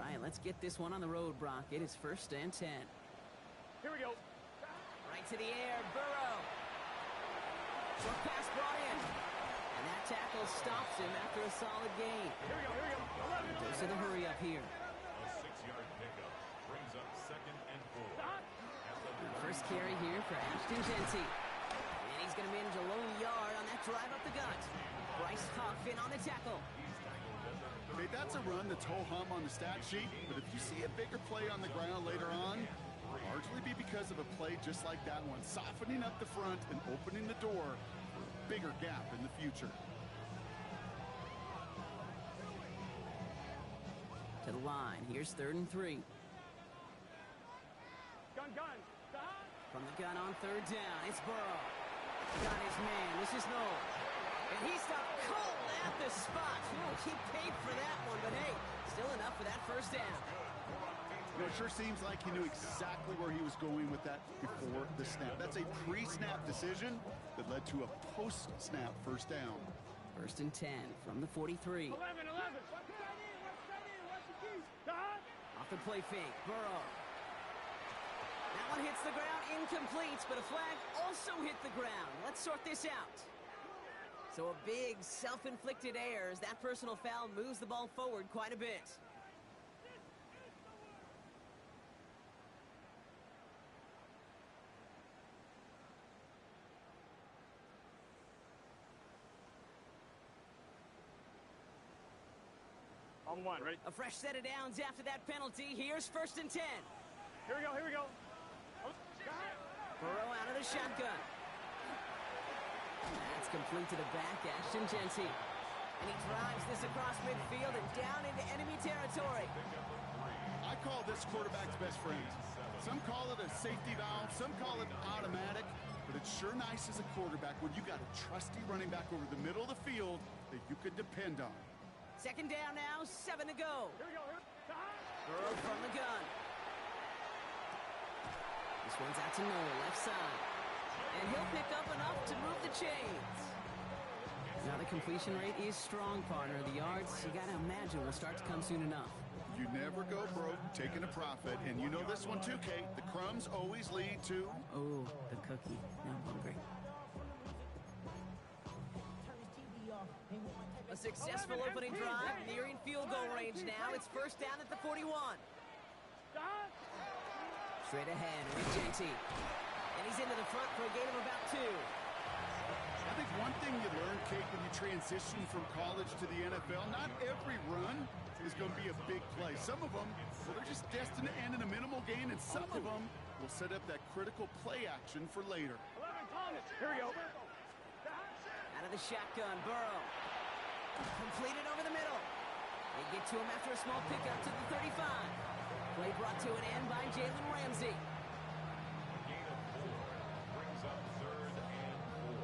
right, let's get this one on the road, Brock. It is 1st and 10. Here we go. Right to the air, Burrow. Short pass brought in. And that tackle stops him after a solid gain. Here we go, here we go. Dose of the hurry up here. A 6-yard pickup brings up 2nd and 4. First carry here for Ashton Jeanty. And he's going to manage a lone yard on that drive up the gut. Bryce Huff in on the tackle. Okay, that's a run that's ho-hum on the stat sheet, but if you see a bigger play on the ground later on, it'll largely be because of a play just like that one, softening up the front and opening the door for a bigger gap in the future. To the line. Here's 3rd and 3. Gun. From the gun on 3rd down. It's Burrow. Got his man. This is Noel. And he stopped cold at the spot. He paid for that one, but hey, still enough for that 1st down. You know, it sure seems like he knew exactly where he was going with that before the snap. That's a pre-snap decision that led to a post-snap 1st down. 1st and 10 from the 43. 11. Off the play fake, Burrow. That one hits the ground, incomplete, but a flag also hit the ground. Let's sort this out. So a big self-inflicted error as that personal foul moves the ball forward quite a bit. On 1, ready? A fresh set of downs after that penalty. Here's 1st and 10. Here we go. Burrow out of the shotgun. That's complete to the back, Ashton Jeanty. And he drives this across midfield and down into enemy territory. I call this quarterback's best friend. Some call it a safety valve, some call it automatic, but it's sure nice as a quarterback when you got a trusty running back over the middle of the field that you could depend on. 2nd down now, 7 to go. Here we go. Burrow from the gun. This one's out to Noel, left side. And he'll pick up enough to move the chains. Now the completion rate is strong, partner. The yards, you gotta imagine, will start to come soon enough. You never go broke taking a profit, and you know this one too, Kate. The crumbs always lead to... Oh, the cookie. Now I'm hungry. A successful opening drive, nearing field goal range now. It's 1st down at the 41. Straight ahead, Rick Jeanty. And he's into the front for a gain of about 2. I think one thing you learn, Kate, when you transition from college to the NFL, not every run is going to be a big play. Some of them, well, they're just destined to end in a minimal gain, and some of them will set up that critical play action for later. 11, Thomas. Here we go. Out of the shotgun, Burrow. Completed over the middle. They get to him after a small pickup to the 35. Play brought to an end by Jalen Ramsey. Gain of 4 brings up 3rd and 4.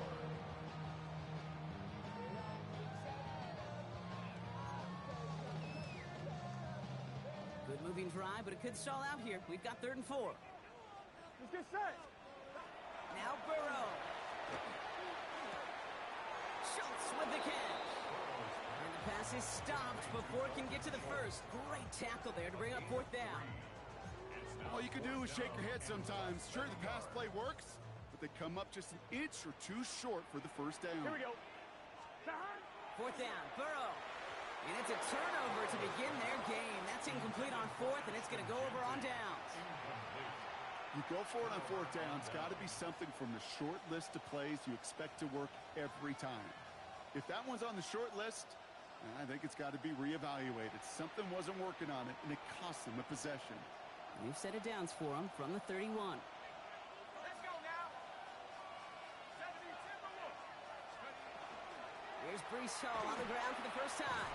Good moving drive, but it could stall out here. We've got 3rd and 4. Let's get set. Now Burrow. Schultz with the catch. And the pass is stopped before it can get to the 1st. Great tackle there to bring up 4th down. All you can do is shake your head sometimes. Sure, the pass play works, but they come up just an inch or 2 short for the 1st down. Here we go. 4th down, Burrow. And it's a turnover to begin their game. That's incomplete on 4th, and it's going to go over on downs. You go for it on 4th down. It's got to be something from the short list of plays you expect to work every time. If that one's on the short list, I think it's got to be reevaluated. Something wasn't working on it, and it cost them a possession. New set of downs for them from the 31. Let's go now. 70 Timberwolves. Here's Breece Hall on the ground for the first time.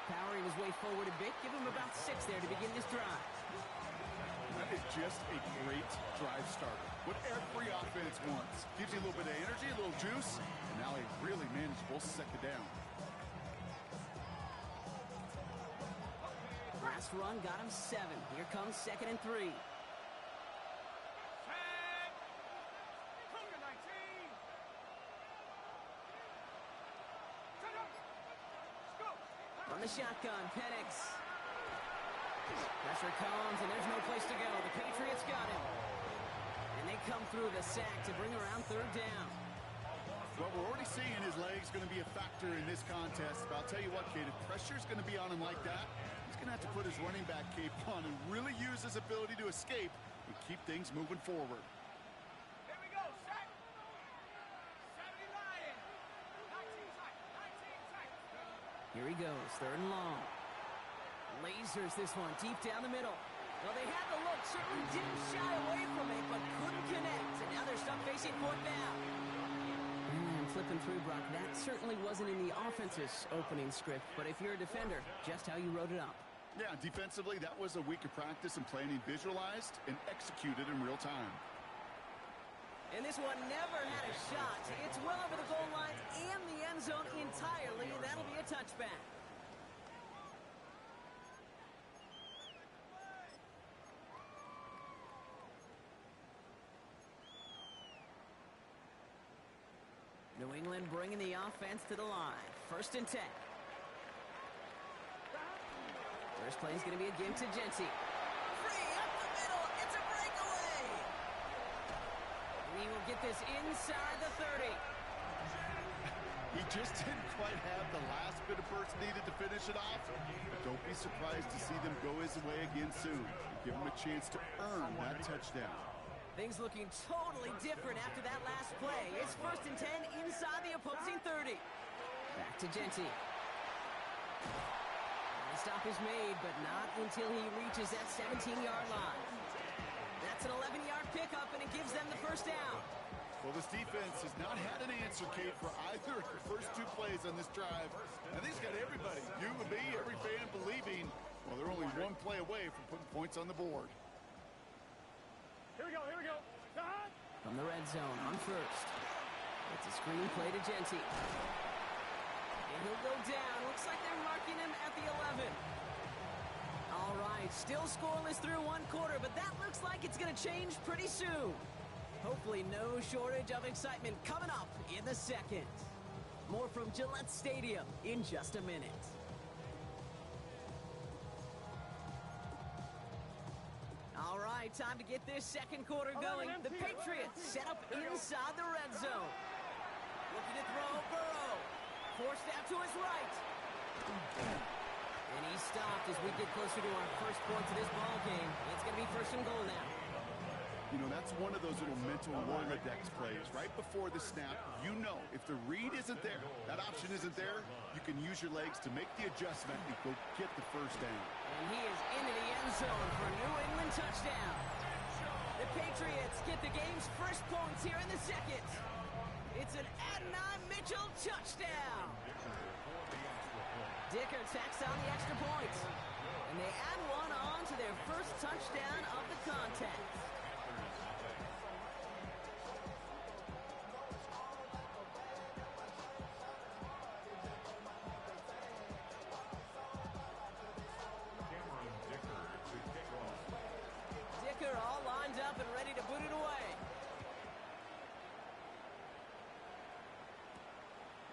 Powering his way forward a bit. Give him about 6 there to begin this drive. That is just a great drive starter. What every offense wants. Gives you a little bit of energy, a little juice, and now a really manageable 2nd down. Last run got him 7. Here comes 2nd and 3. From the shotgun, Penix. Pressure comes, and there's no place to go. The Patriots got him. And they come through the sack to bring around third down. Well, we're already seeing his legs going to be a factor in this contest. But I'll tell you what, Kate, if pressure's going to be on him like that, he's going to have to put his running back cape on and really use his ability to escape and keep things moving forward. Here we go, set. 70 Lions. 19 tight. 19 tight. Here he goes, third and long. Lasers this one deep down the middle. Well, they had the look, certainly didn't shy away from it, but couldn't connect. And now they're stuck facing fourth down. And flipping through, Brock, that certainly wasn't in the offense's opening script, but if you're a defender, just how you wrote it up. Yeah, defensively, that was a week of practice and planning visualized and executed in real time. And this one never had a shot. It's well over the goal line and the end zone entirely, and that'll be a touchback. New England bringing the offense to the line. First and 10. First play is going to be a give to Genty. Free up the middle. It's a breakaway. We will get this inside the 30. He just didn't quite have the last bit of burst needed to finish it off. But don't be surprised to see them go his way again soon. Give him a chance to earn that touchdown. Things looking totally different after that last play. It's first and 10 inside the opposing 30. Back to Genty. The stop is made, but not until he reaches that 17-yard line. That's an 11-yard pickup, and it gives them the first down. Well, this defense has not had an answer, Kate, for either of the first two plays on this drive. And he's got everybody, you and me, every fan believing, well, they're only one play away from putting points on the board. Here we go, here we go. From the red zone on first. It's a screen play to Genty. And he'll go down. Looks like they're marking him at the 11. All right, still scoreless through one quarter, but that looks like it's going to change pretty soon. Hopefully no shortage of excitement coming up in the second. More from Gillette Stadium in just a minute. All right, time to get this second quarter going. The Patriots set up inside the red zone. Looking to throw, Burrow. Forced out to his right. And he stopped as we get closer to our first point of this ball game. It's going to be first and goal now. You know, that's one of those little mental Rolodex plays. Right before the snap, you know if the read isn't there, that option isn't there, you can use your legs to make the adjustment and go get the first down. And he is into the end zone for a New England touchdown. The Patriots get the game's first points here in the second. It's an Adonai Mitchell touchdown. Dicker tacks on the extra point. And they add one on to their first touchdown of the contest. Dicker all lined up and ready to boot it away.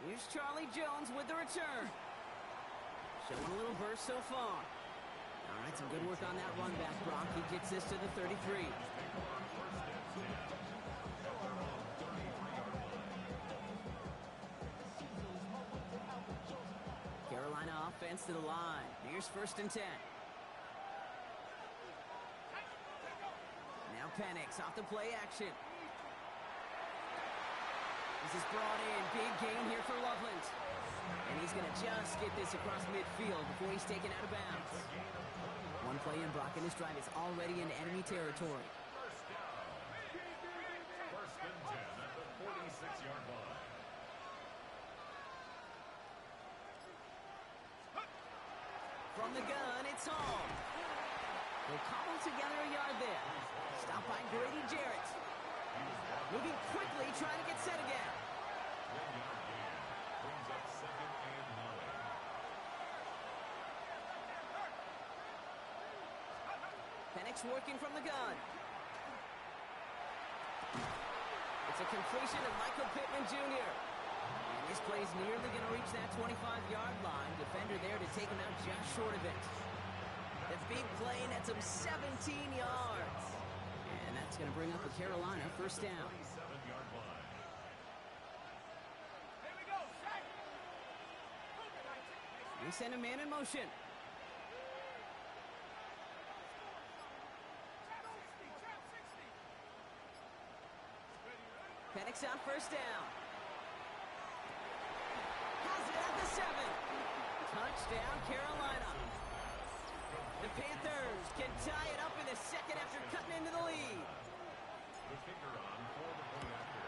Here's Charlie Jones with the return. Showing a little burst so far. All right, some good work on that run back, Brock. He gets this to the 33. Carolina offense to the line. Here's first and 10. Now Penix off the play action. This is brought in. Big gain here for Loveland. And he's going to just get this across midfield before he's taken out of bounds. One play in, Brock, and this drive is already in enemy territory. First and 10 at the 46-yard line. From the gun, it's Hall. They'll cobble together a yard there. Stopped by Grady Jarrett. Moving quickly, trying to get set again. 1-yard gain. Brings up second and 9. Penix working from the gun. It's a completion of Michael Pittman Jr. And this play is nearly going to reach that 25-yard line. Defender there to take him out just short of it. The big play nets him 17 yards. And that's going to bring up a Carolina first down. 27-yard line. Here we go, set. They send a man in motion. Penix on first down. Has it at the 7. Touchdown, Carolina. The Panthers can tie it up in the second after cutting into the lead. The kicker on for the point after.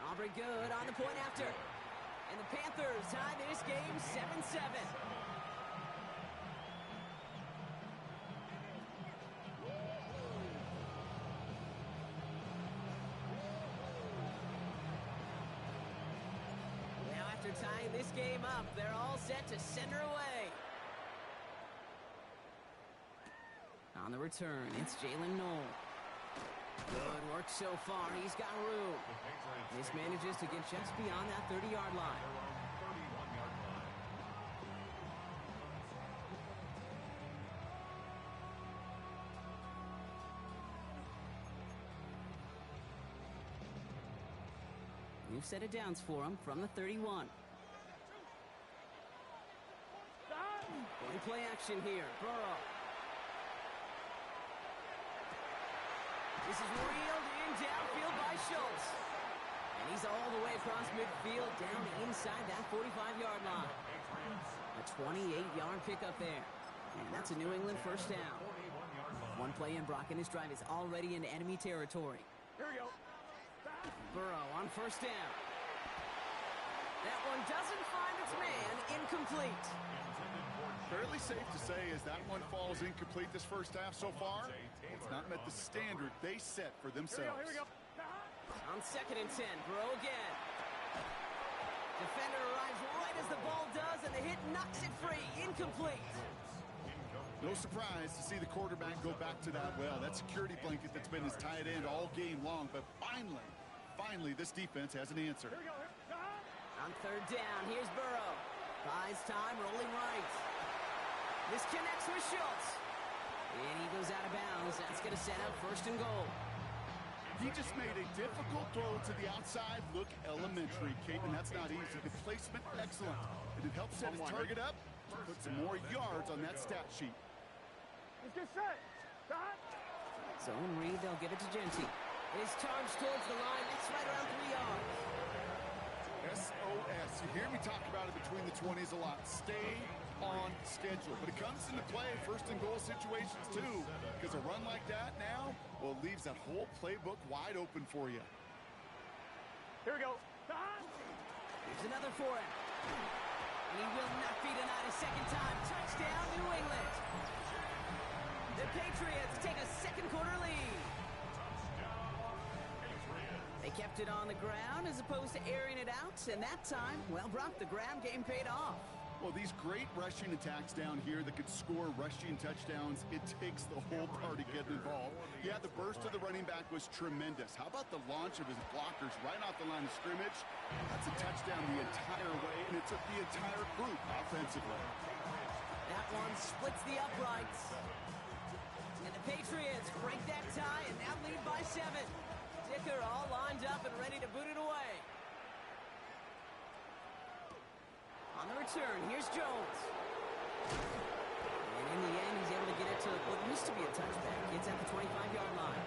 Aubrey Good on the point after. And the Panthers tie this game 7-7. Now after tying this game up, they're all set to send her away. On the return, it's Jalen Noel. Good work so far. He's got room. The Patriots This manages to get just beyond that 30-yard line. their own 31-yard line. New set of downs for him from the 31. Going play action here. Burrow. This is reeled in downfield by Schultz. And he's all the way across midfield down inside that 45-yard line. A 28-yard pickup there. And that's a New England first down. 41-yard line. One play in, Brock, and his drive is already in enemy territory. Here we go. Burrow on first down. That one doesn't find its man. Incomplete. Fairly safe to say as that one falls incomplete this first half so far, it's not met the standard they set for themselves. Here we go. On second and 10, Burrow again. Defender arrives right as the ball does, and the hit knocks it free. Incomplete. No surprise to see the quarterback go back to that well. That security blanket that's been his tight end all game long, but finally this defense has an answer. Here we go. On third down, here's Burrow. Buys time, rolling right. This connects with Schultz. And he goes out of bounds. That's going to set up first and goal. He just made a difficult throw to the outside. Look elementary, Caden. That's not easy. The placement, excellent. And it helps set his target up to put some more yards on that stat sheet. Let's get set. Zone read, they'll give it to Genty. His charge towards the line. That's right around 3 yards. SOS. You hear me talk about it between the 20s a lot. Stay on schedule. But it comes into play first and goal situations too. Because a run like that now, well, it leaves that whole playbook wide open for you. Here we go. Here's another for him. And he will not be denied a second time. Touchdown, New England. The Patriots take a second quarter lead. They kept it on the ground as opposed to airing it out. And that time, well, Brock, the ground game paid off. Well, these great rushing attacks down here that could score rushing touchdowns, it takes the whole party getting involved. Yeah, the burst of the running back was tremendous. How about the launch of his blockers right off the line of scrimmage? That's a touchdown the entire way, and it took the entire group offensively. That one splits the uprights. And the Patriots break that tie and now lead by 7. Dicker all lined up and ready to boot it away. On the return, here's Jones. And in the end, he's able to get it to what used to be a touchback. It's at the 25-yard line.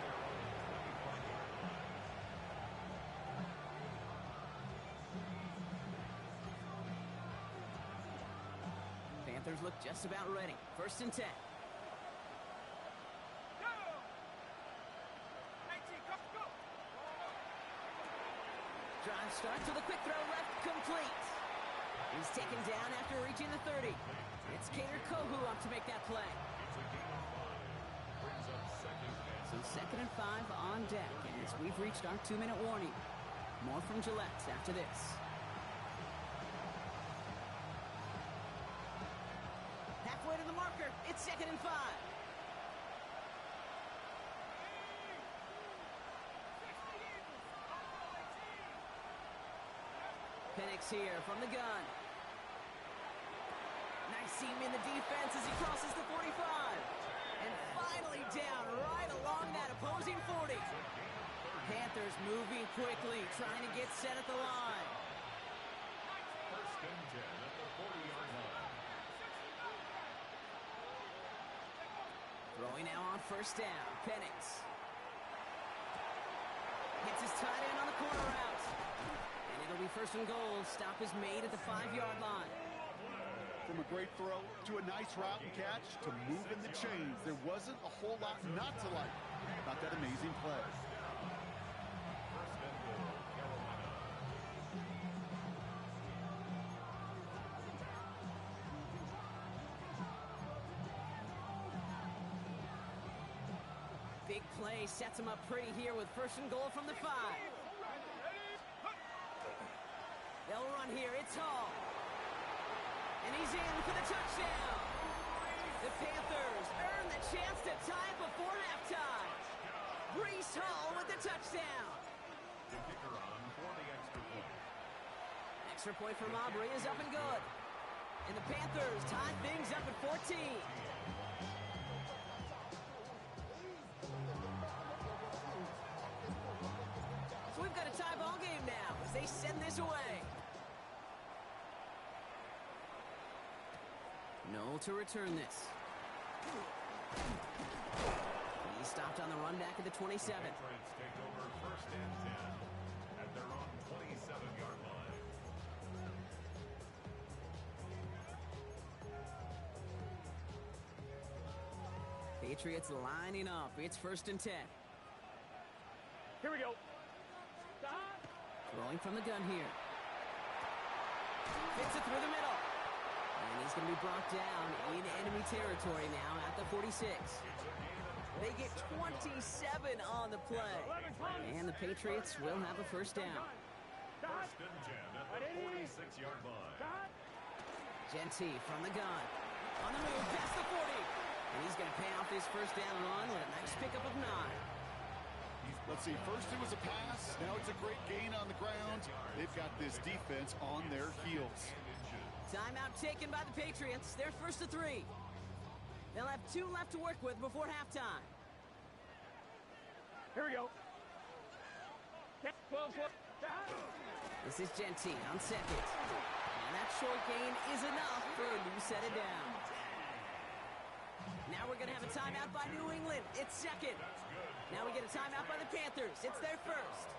Panthers look just about ready. First and 10. Drive starts with a quick throw left, complete. He's taken down after reaching the 30. It's Kader Kohu up to make that play. So second and 5 on deck as we've reached our 2-minute warning. More from Gillette after this. Halfway to the marker, it's second and 5. Penix here from the gun. Nice seam in the defense as he crosses the 45. And finally down right along that opposing 40. Panthers moving quickly, trying to get set at the line. First and 10 at the 40-yard line. Throwing now on first down. Penix. Hits his tight end on the corner route. And it'll be first and goal. Stop is made at the 5-yard line. From a great throw to a nice route and catch to moving the chains, there wasn't a whole lot not to like about that amazing play. First and goal, Carolina. Big play sets him up pretty here with first and goal from the 5. They'll run here. It's Hall. And he's in for the touchdown. The Panthers earn the chance to tie it before halftime. Breece Hall with the touchdown. The kicker on for the extra point. Extra point from Aubrey is up and good. And the Panthers tie things up at 14. So we've got a tie ball game now as they send this away. Noel to return this. He stopped on the run back at the 27. Patriots take over first and 10 at their own 27-yard line. Patriots lining up. It's first and 10. Here we go. Throwing from the gun here. Fits it through the middle. And he's going to be brought down in enemy territory now at the 46. They get 27 on the play. And the Patriots will have a first down. First and 10 at the 46-yard line. Genty from the gun. On the move past the 40. And he's going to pay off this first down run with a nice pickup of 9. Let's see, first it was a pass, now it's a great gain on the ground. They've got this defense on their heels. Timeout taken by the Patriots. They're first to 3. They'll have 2 left to work with before halftime. Here we go. 12. This is Genty on second. And that short gain is enough for a new set it down. Now we're going to have a timeout by New England. It's second. Now we get a timeout by the Panthers. It's their first.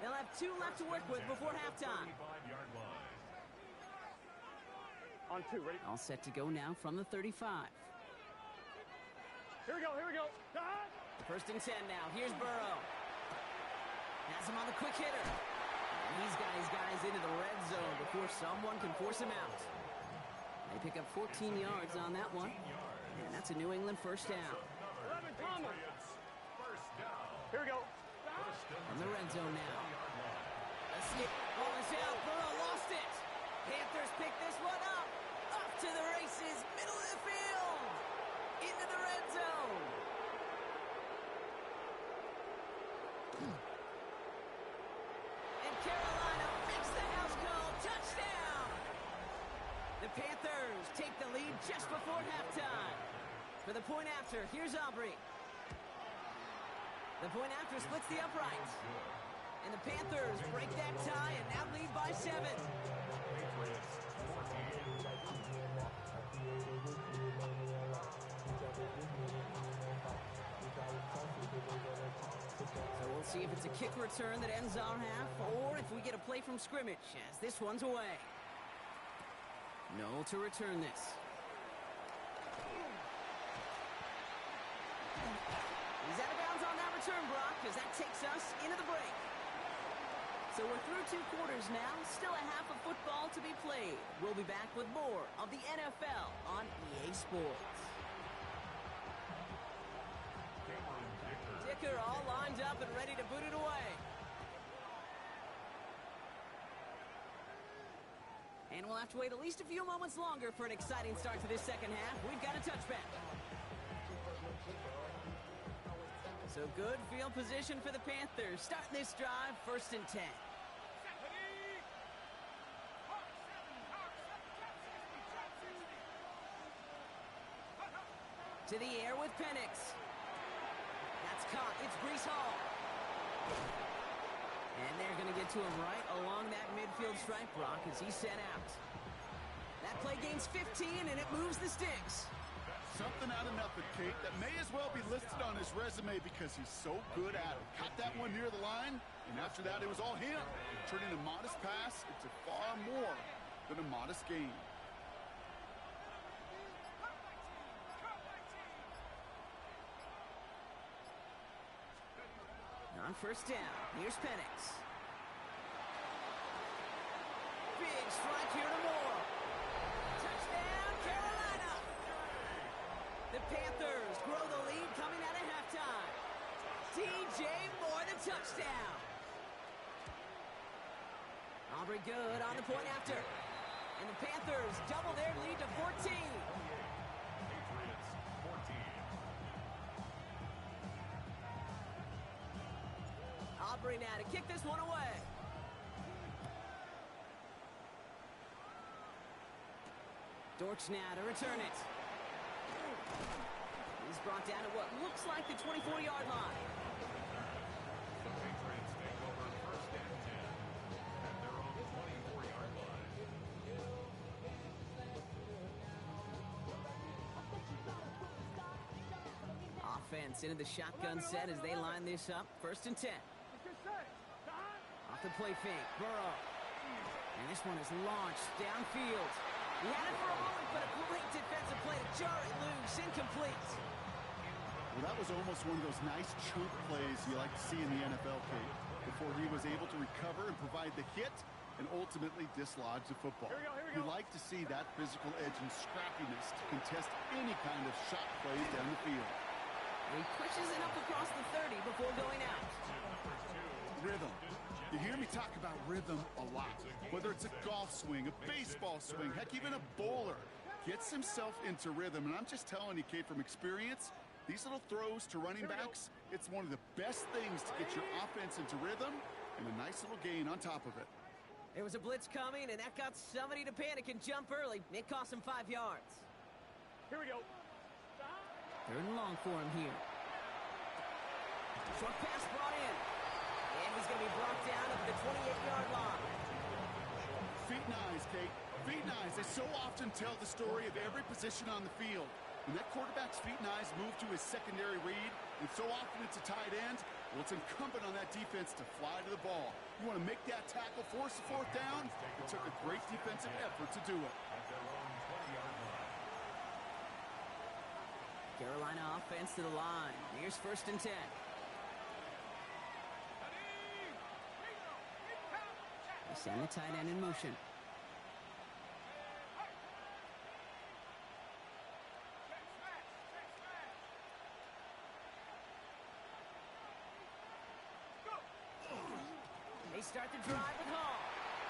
They'll have 2 left to work with before halftime. 35-yard line. On 2, ready? All set to go now from the 35. Here we go. First and 10 now. Here's Burrow. Has him on the quick hitter. And he's got his guys into the red zone before someone can force him out. They pick up 14 yards on that one. And that's a New England first down. 11, Thomas. First down. Here we go. From the red zone now. A skip. Ball is out. Burrow lost it. Panthers pick this one up. Up to the races. Middle of the field. Into the red zone. And Carolina makes the house call. Touchdown. The Panthers take the lead just before halftime. For the point after, here's Aubrey. The point after splits the uprights. And the Panthers break that tie and now lead by 7. So we'll see if it's a kick return that ends our half or if we get a play from scrimmage as this one's away. Noel to return this. He's out of bounds on that return, Brock, as that takes us into the break. So we're through 2 quarters now, still a half of football to be played. We'll be back with more of the NFL on EA Sports. Dicker all lined up and ready to boot it away. And we'll have to wait at least a few moments longer for an exciting start to this second half. We've got a touchback. So good field position for the Panthers. Starting this drive, first and 10. To the air with Penix. That's caught. It's Breece Hall. And they're going to get to him right along that midfield stripe, Brock, as he's sent out. That play gains 15, and it moves the sticks. Something out of nothing, Kate, that may as well be listed on his resume because he's so good at it. Caught that one near the line, and after that, it was all him. Turning a modest pass into far more than a modest gain. On first down, here's Penix. Big strike here to Moore. Touchdown, Carolina! The Panthers grow the lead coming out of halftime. DJ Moore, the touchdown. Aubrey good on the point after. And the Panthers double their lead to 14. Patriots 14. Aubrey now to kick this one away. Dortch now to return it. He's brought down at what looks like the 24-yard line. The Patriots take over first and 10 at their own 24-yard line. Offense into the shotgun set as they line this up. First and 10. Off the play fake, Burrow. And this one is launched downfield. He had it for a moment, but a great defensive play to jar it loose. Incomplete. Well, that was almost one of those nice chunk plays you like to see in the NFL, Kate, before he was able to recover and provide the hit and ultimately dislodge the football. You like to see that physical edge and scrappiness to contest any kind of shot plays down the field. He pushes it up across the 30 before going out. Rhythm. You hear me talk about rhythm a lot. Whether it's a golf swing, a baseball swing, heck, even a bowler gets himself into rhythm. And I'm just telling you, Kate, from experience, these little throws to running backs, it's one of the best things to get your offense into rhythm and a nice little gain on top of it. There was a blitz coming, and that got somebody to panic and jump early. It cost him 5 yards. Here we go. Third and long for him here. Short pass brought in. And he's going to be brought down at the 28-yard line. Feet and eyes, Kate. Feet and eyes. They so often tell the story of every position on the field. When that quarterback's feet and eyes move to his secondary read, and so often it's a tight end, well, it's incumbent on that defense to fly to the ball. You want to make that tackle, force the fourth down. It took a great defensive effort to do it. At their own 20-yard line. Carolina offense to the line. Here's first and 10. They send the tight end in motion. They start the drive with Hall.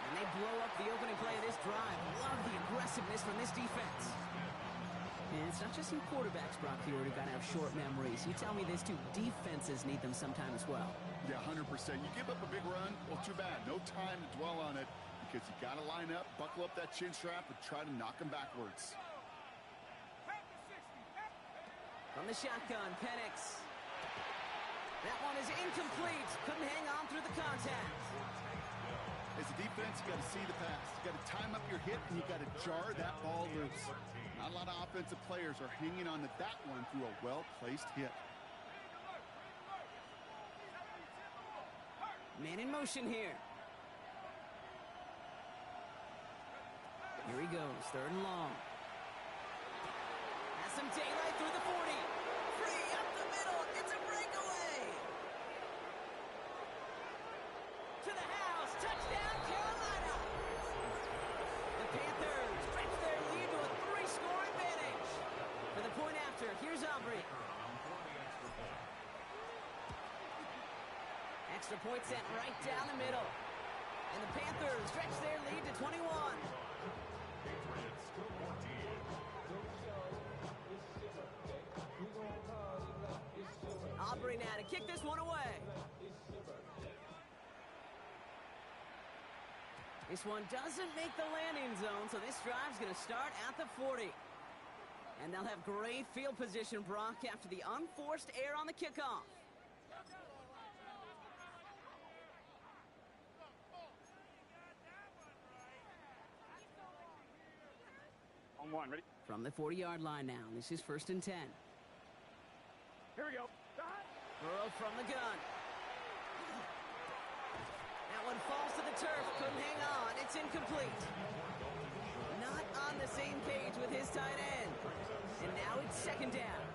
And they blow up the opening play of this drive. Love the aggressiveness from this defense. And it's not just some quarterbacks, Brock, here who got to have short memories. You tell me this too, defenses need them sometime as well. Yeah, 100%. You give up a big run, well, too bad. No time to dwell on it because you got to line up, buckle up that chin strap, and try to knock them backwards. From the shotgun, Penix. That one is incomplete. Couldn't hang on through the contact. As a defense, you got to see the pass. You got to time up your hit, and you got to jar that ball loose. Not a lot of offensive players are hanging on to that one through a well-placed hit. Man in motion here. Here he goes, third and long. Has some daylight through the 40. Free up the middle. It's a breakaway. To the house. Touchdown, Carolina. The Panthers stretch their lead to a 3-score advantage. For the point after, here's Aubrey. Extra point sent right down the middle. And the Panthers stretch their lead to 21. Patriots 14. Aubrey now to kick this one away. This one doesn't make the landing zone, so this drive's going to start at the 40. And And they'll have great field position, Brock, after the unforced error on the kickoff. On one, ready? From the 40-yard line now. This is 1st and 10. Here we go. Burrow from the gun. That one falls to the turf. Couldn't hang on. It's incomplete. Not on the same page with his tight end. And now it's 2nd down.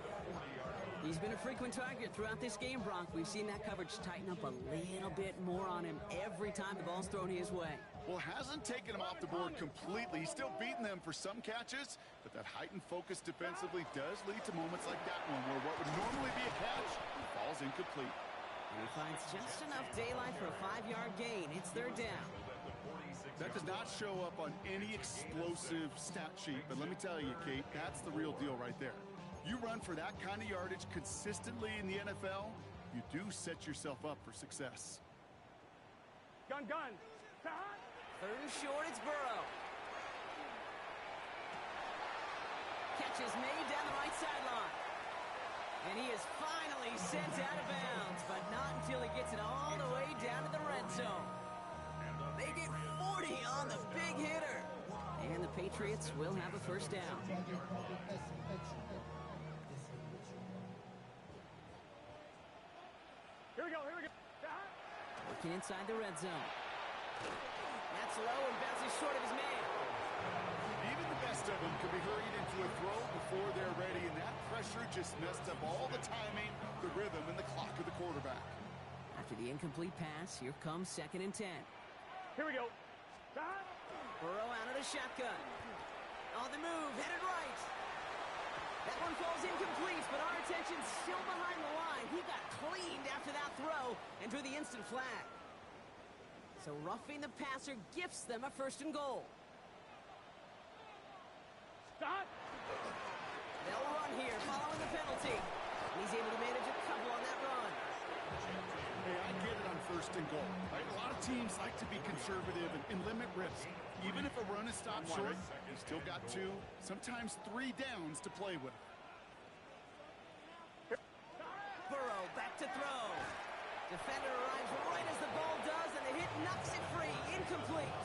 He's been a frequent target throughout this game, Brock. We've seen that coverage tighten up a little bit more on him every time the ball's thrown his way. Well, hasn't taken him off the board completely. He's still beating them for some catches, but that heightened focus defensively does lead to moments like that one where what would normally be a catch falls incomplete. And he finds just enough daylight for a 5-yard gain. It's 3rd down. That does not show up on any explosive stat sheet, but let me tell you, Kate, that's the real deal right there. You run for that kind of yardage consistently in the NFL, you do set yourself up for success. Gun. 3rd and short, it's Burrow. Catch is made down the right sideline. And he is finally sent out of bounds, but not until he gets it all the way down to the red zone. They get 40 on the big hitter. And the Patriots will have a 1st down. Here we go. Working inside the red zone. That's low and bounces short of his man. Even the best of them could be hurried into a throw before they're ready, and that pressure just messed up all the timing, the rhythm, and the clock of the quarterback. After the incomplete pass, here comes 2nd and 10. Here we go. Burrow out of the shotgun. On the move, headed right. That one falls incomplete, but our attention's still behind the line. He got cleaned after that throw and drew the instant flag. So roughing the passer gifts them a 1st and goal. Stop. They'll run here following the penalty. And he's able to manage a couple on that run. Hey, I get it on 1st and goal. Right? A lot of teams like to be conservative and limit risk. Even if a run is stopped short, you still got 2, sometimes 3 downs to play with. Burrow back to throw. Defender arrives right as the ball does, and the hit knocks it free. Incomplete.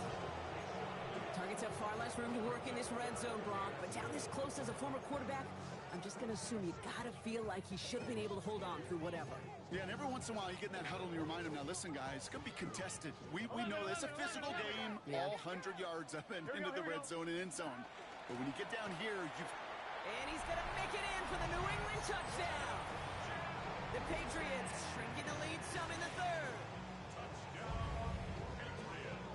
Targets have far less room to work in this red zone, Brock, but down this close as a former quarterback, I'm just going to assume you got to feel like he should have been able to hold on through whatever. Yeah, and every once in a while you get in that huddle and you remind him, now listen, guys, it's going to be contested. We know it's a physical game, all 100 yards up and into the red zone and end zone. But when you get down here, And he's going to make it in for the New England touchdown. The Patriots shrinking the lead some in the 3rd.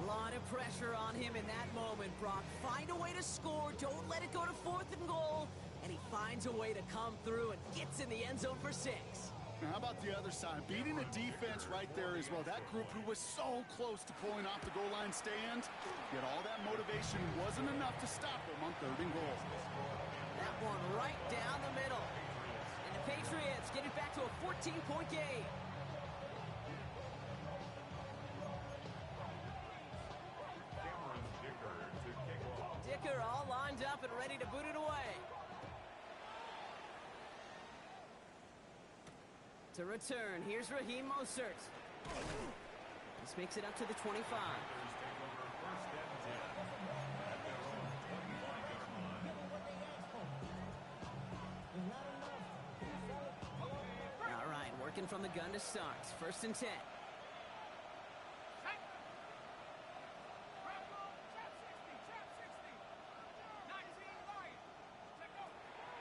A lot of pressure on him in that moment, Brock. Find a way to score. Don't let it go to 4th and goal. And he finds a way to come through and gets in the end zone for 6. now how about the other side? Beating the defense right there as well. That group who was so close to pulling off the goal line stand, yet all that motivation wasn't enough to stop them on 3rd and goal. That one right down the middle. And the Patriots get it back to a 14-point game. Cameron Dicker to kick off. Dicker all lined up and ready to boot it away. To return, here's Raheem Mostert. This makes it up to the 25. Take over 1st and 10 at their own 20-yard line. All right, working from the gun to start. 1st and 10.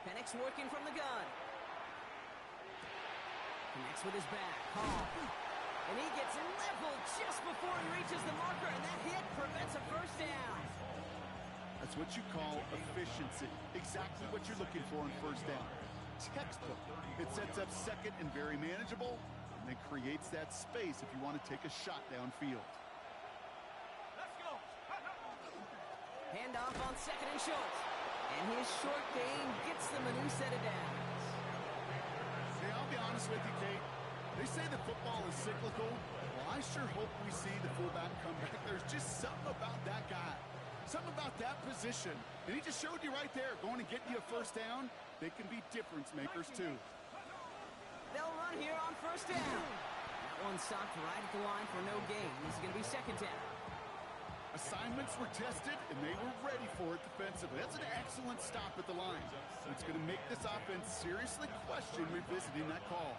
Penix working from the gun. Connects with his back. Hall. And he gets leveled just before he reaches the marker, and that hit prevents a 1st down. That's what you call efficiency. Exactly what you're looking for in 1st down. Textbook. It sets up 2nd and very manageable, and it creates that space if you want to take a shot downfield. Let's go. Handoff on 2nd and short. And his short gain gets them a new set of downs. Hey, I'll be honest with you, Kate. They say that football is cyclical. Well, I sure hope we see the fullback come back. There's just something about that guy. Something about that position And he just showed you right there, going and getting you a first down, they can be difference makers too. They'll run here on first down. That one stopped right at the line for no gain. This is going to be second down. Assignments were tested, and they were ready for it defensively. That's an excellent stop at the line. It's going to make this offense seriously question revisiting that call.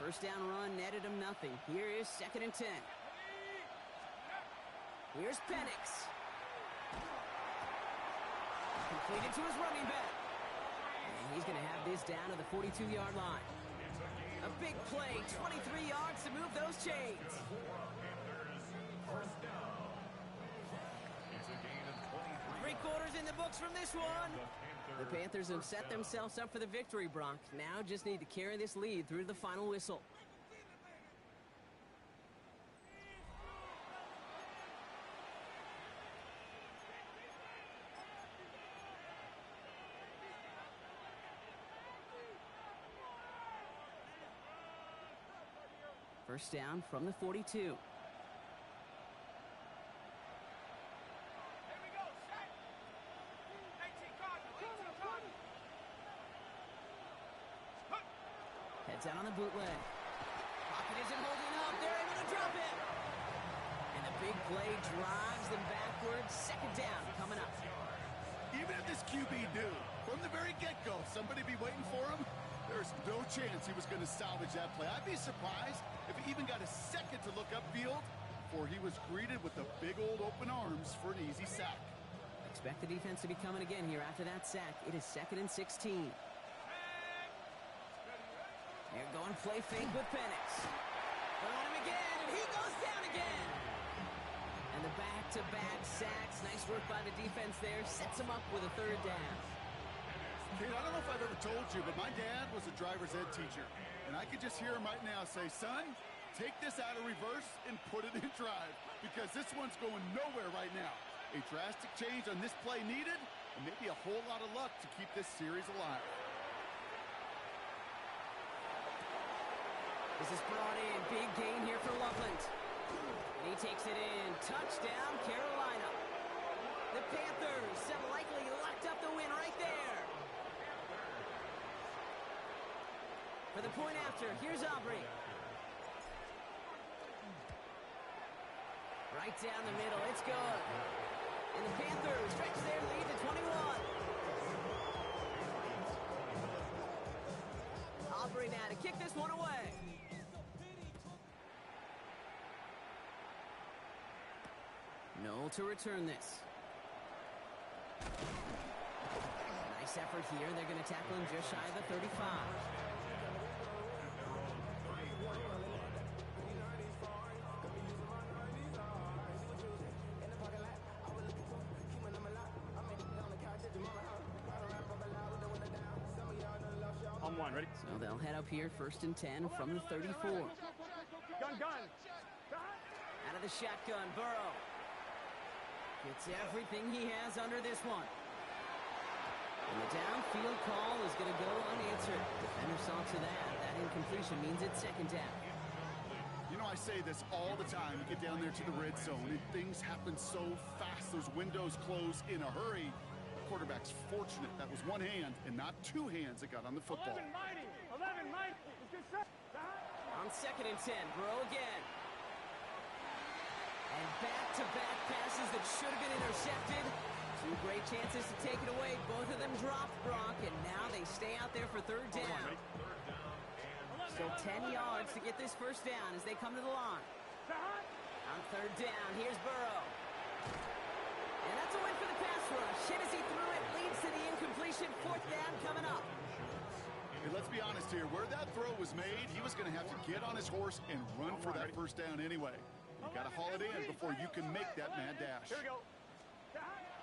First down run netted him nothing. Here is second and 10. Here's Penix. Completed to his running back. And he's going to have this down to the 42-yard line. A big play, 23 yards to move those chains. Three-quarters in the books from this one. The Panthers have set themselves up for the victory, Brock. Now just need to carry this lead through to the final whistle. First down from the 42. Here we go, set. 18 Cardinal. Heads out on the bootleg. Pocket isn't holding up. They're able to drop it. And the big play drives them backwards. Second down coming up. Even if this QB knew from the very get-go somebody be waiting for him, there's no chance he was going to salvage that play. I'd be surprised if he even got a second to look upfield before he was greeted with the big old open arms for an easy sack. Expect the defense to be coming again here after that sack. It is second and 16. They're going play fake with Penix. Throwing him again, and he goes down again. And the back-to-back sacks. Nice work by the defense there. Sets him up with a third down. Kate, I don't know if I've ever told you, but my dad was a driver's ed teacher. And I could just hear him right now say, son, take this out of reverse and put it in drive. Because this one's going nowhere right now. A drastic change on this play needed, and maybe a whole lot of luck to keep this series alive. This is brought in. Big gain here for Loveland. And he takes it in. Touchdown, Carolina. The Panthers have likely locked up the win right there. For the point after, here's Aubrey. Right down the middle, it's good. And the Panthers stretch their lead to 21. Aubrey now to kick this one away. Noel to return this. Nice effort here. They're going to tackle him just shy of the 35. On one, ready? So they'll head up here, first and 10 from the 34. Gun, gun. Out of the shotgun, Burrow. Gets everything he has under this one. And the downfield call is going to go unanswered. Defender saw to that. That incompletion means it's second down. You know, I say this all the time. You get down there to the red zone, and things happen so fast. Those windows close in a hurry. The quarterback's fortunate that was one hand and not two hands that got on the football. 11 mighty. Let's get set. On second and 10, Burrow again. And back-to-back passes that should have been intercepted. Two great chances to take it away. Both of them dropped, Brock, and now they stay out there for third down. Still 10 yards to get this first down as they come to the line. On third down, here's Burrow. And that's a win for the pass rush. Hit as he threw it, leads to the incompletion. Fourth down coming up. Hey, let's be honest here. Where that throw was made, he was going to have to get on his horse and run for that first down anyway. You got to haul it in before you can make that mad dash. Here we go.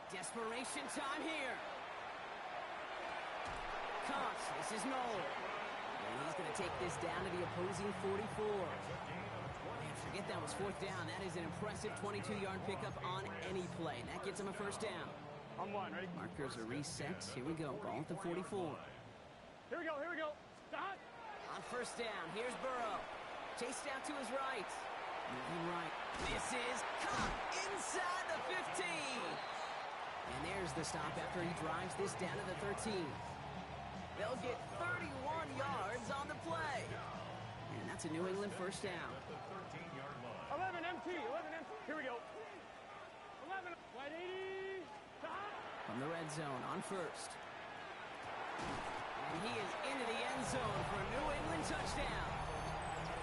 Desperation time here. Cox, this is Noel. And he's going to take this down to the opposing 44. And forget that was fourth down. That is an impressive 22-yard pickup on any play. That gets him a first down. On one, ready? Markers are reset. Here we go. Ball at the 44. Here we go. On first down, here's Burrow. Chased out to his right. Moving right. This is caught inside the 15. And there's the stop after he drives this down to the 13. They'll get 31 yards on the play. And that's a New England first down. 11 MT. 11 MT. Here we go. 11. 180. From the red zone on first. And he is into the end zone for a New England touchdown.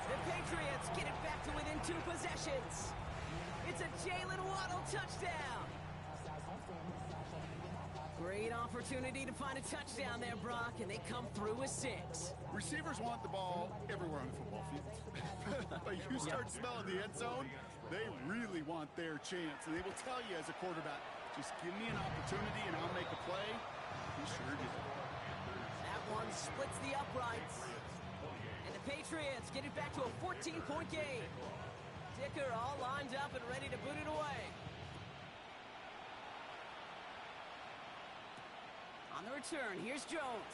The Patriots get it back to within 2 possessions. It's a Jalen Waddle touchdown. Great opportunity to find a touchdown there, Brock, and they come through with 6. Receivers want the ball everywhere on the football field. But you start smelling the end zone, they really want their chance. And they will tell you as a quarterback, just give me an opportunity and I'll make a play. He sure did. That one splits the uprights. And the Patriots get it back to a 14-point game. Dicker all lined up and ready to boot it away. On the return, here's Jones.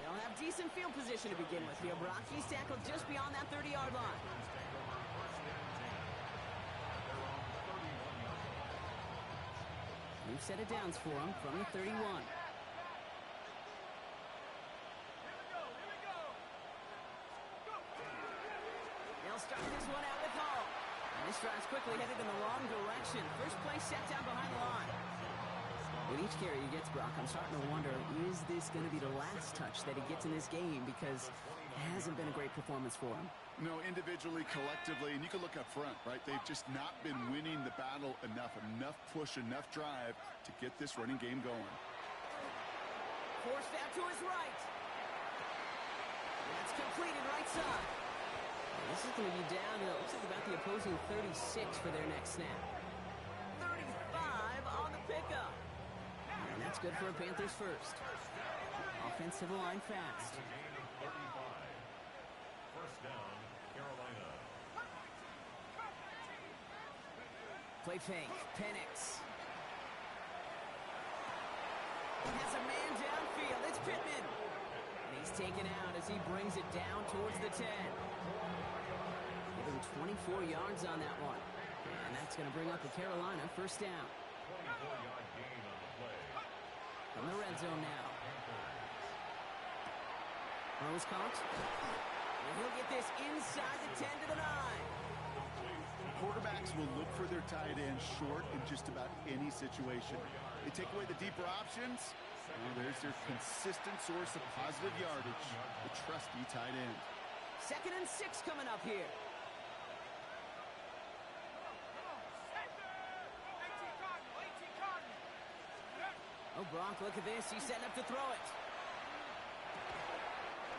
They'll have decent field position to begin with here, Brock. He's tackled just beyond that 30-yard line. New set of downs for him from the 31. They'll start this one out with Hall. And this drive's quickly headed in the wrong direction. First play set down behind the line. With each carry he gets, Brock, I'm starting to wonder, is this going to be the last touch that he gets in this game? Because it hasn't been a great performance for him. No, individually, collectively, and you can look up front, right? They've just not been winning the battle enough push, enough drive to get this running game going. Forced out to his right. That's completed right side. This is going to be down, it looks like about the opposing 36 for their next snap. 35 on the pickup. And that's good for a Panthers first. Offensive line fast. First down, Carolina. Play fake. Penix. Has a man downfield. It's Pittman. And he's taken out as he brings it down towards the 10. Give him 24 yards on that one. And that's going to bring up the Carolina first down. 24-yard gain on the play. From the red zone now. Rose caught. And he'll get this inside the 10 to the 9. Quarterbacks will look for their tight end short in just about any situation. They take away the deeper options. Well, there's their consistent source of positive yardage, the trusty tight end. 2nd and 6 coming up here. Oh, Brock, look at this. He's setting up to throw it.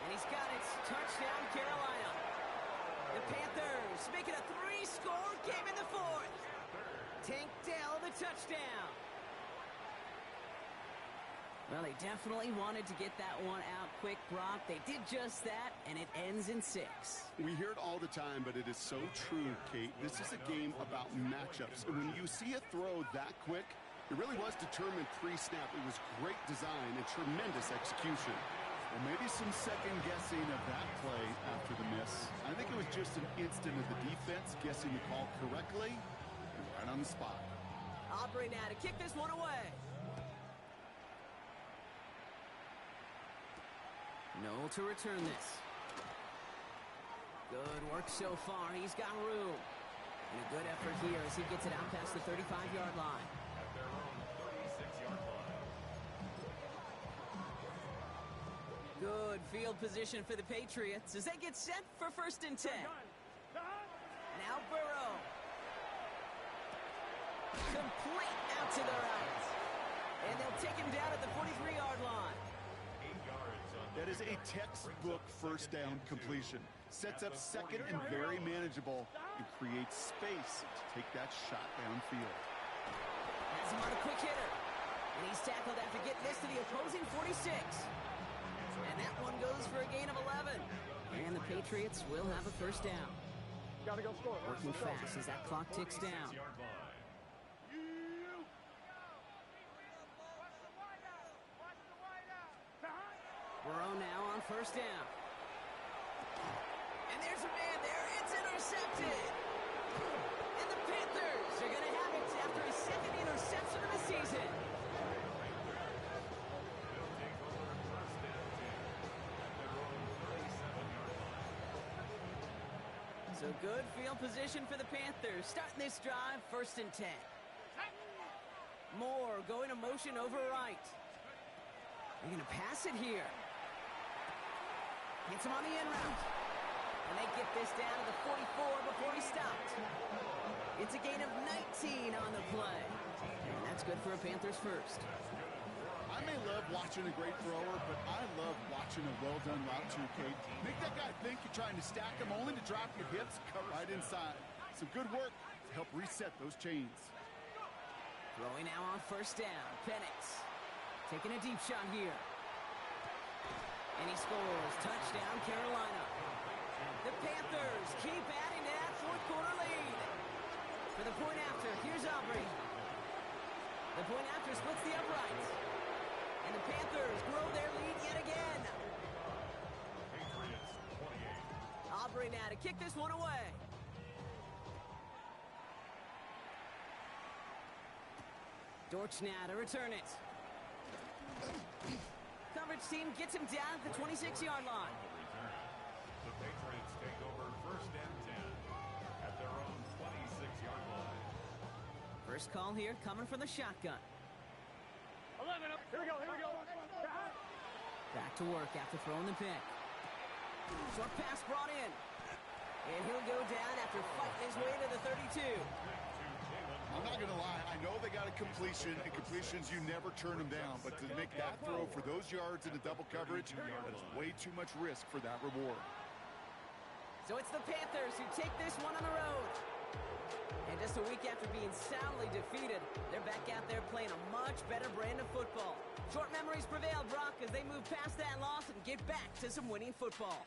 And he's got it. Touchdown, Carolina. The Panthers make it a 3-score game in the 4th. Tank Dell, the touchdown. Well, they definitely wanted to get that one out quick, Brock. They did just that, and it ends in 6. We hear it all the time, but it is so true, Kate. This is a game about matchups. And when you see a throw that quick, it really was determined pre-snap. It was great design and tremendous execution. Well, maybe some second-guessing of that play after the miss. I think it was just an instant of the defense guessing the call correctly and right on the spot. Aubrey now to kick this one away. Noel to return this. Good work so far. He's got room. And a good effort here as he gets it out past the 35-yard line. At their own 36-yard line. Good field position for the Patriots as they get set for 1st and 10. Now Burrow. Complete out to the right. And they'll take him down at the 43-yard line. 8 yards on the That is a textbook first down completion. Sets up second and very manageable and creates space to take that shot downfield. Has him on a quick hitter. And he's tackled after getting this to the opposing 46. And that one goes for a gain of 11. And the Patriots will have a first down. Gotta go score. Working fast as that clock ticks down. 6-yard line. Burrow now on first down. And there's a man there. It's intercepted. And the Panthers are going to have it yards after his second interception of the season. They'll take over first and 10 at their own 37-yard line. So good field position for the Panthers. Starting this drive, 1st and 10. Moore going to motion over right. They're going to pass it here. Hits him on the end route. And they get this down to the 44 before he stopped. It's a gain of 19 on the play. And that's good for a Panthers first. I may love watching a great thrower, but I love watching a well-done route too, Kate. Make that guy think you're trying to stack him only to drop your hips, cut right inside. Some good work to help reset those chains. Throwing now on 1st down. Penix taking a deep shot here. And he scores. Touchdown, Carolina. The Panthers keep adding to that 4th quarter lead. For the point after, here's Aubrey. The point after splits the uprights. And the Panthers grow their lead yet again. Patriots 28. Aubrey now to kick this one away. Dortch now to return it. Coverage team gets him down at the 26-yard line. The Patriots take over first and 10 at their own 26-yard line. First call here coming from the shotgun. 11 up. Here we go. Back to work after throwing the pick. Short pass brought in. And he'll go down after fighting his way to the 32. I'm not going to lie. I know they got a completion, and completions, you never turn them down. But to make that throw for those yards in the double coverage, that is way too much risk for that reward. So it's the Panthers who take this one on the road. And just a week after being soundly defeated, they're back out there playing a much better brand of football. Short memories prevail, Brock, as they move past that loss and get back to some winning football.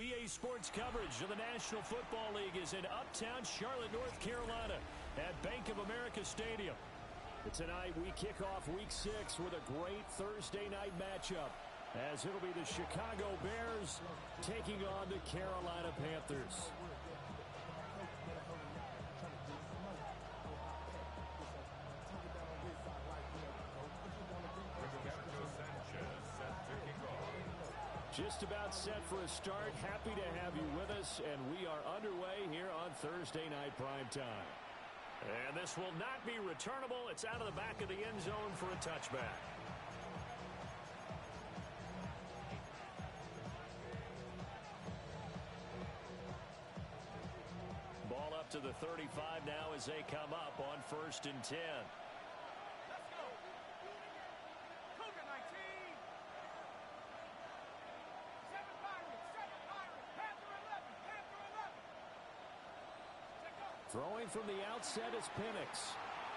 EA Sports coverage of the National Football League is in uptown Charlotte, North Carolina at Bank of America Stadium. Tonight we kick off Week 6 with a great Thursday night matchup, as it'll be the Chicago Bears taking on the Carolina Panthers. Just about set for a start. Happy to have you with us, and we are underway here on Thursday Night Primetime. And this will not be returnable. It's out of the back of the end zone for a touchback. Ball up to the 35 now as they come up on 1st and 10. Throwing from the outset is Penix.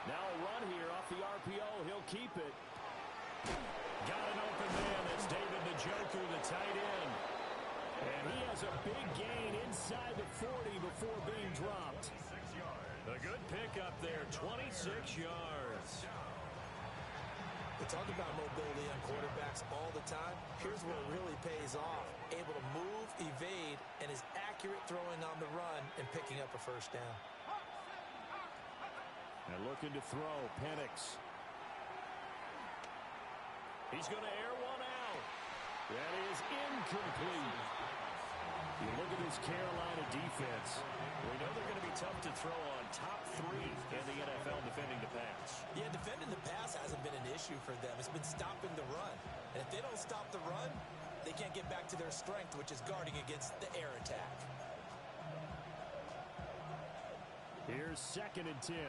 Now a run here off the RPO. He'll keep it. Got an open man. That's David Njoku, the tight end. And he has a big gain inside the 40 before being dropped. A good pickup there, 26 yards. We talk about mobility on quarterbacks all the time. Here's where it really pays off. Able to move, evade, and is accurate throwing on the run and picking up a first down. And looking to throw, Penix. He's going to air one out. That is incomplete. You look at this Carolina defense. We know they're going to be tough to throw on. Top 3 in the NFL defending the pass. Yeah, defending the pass hasn't been an issue for them. It's been stopping the run. And if they don't stop the run, they can't get back to their strength, which is guarding against the air attack. Here's 2nd and 10.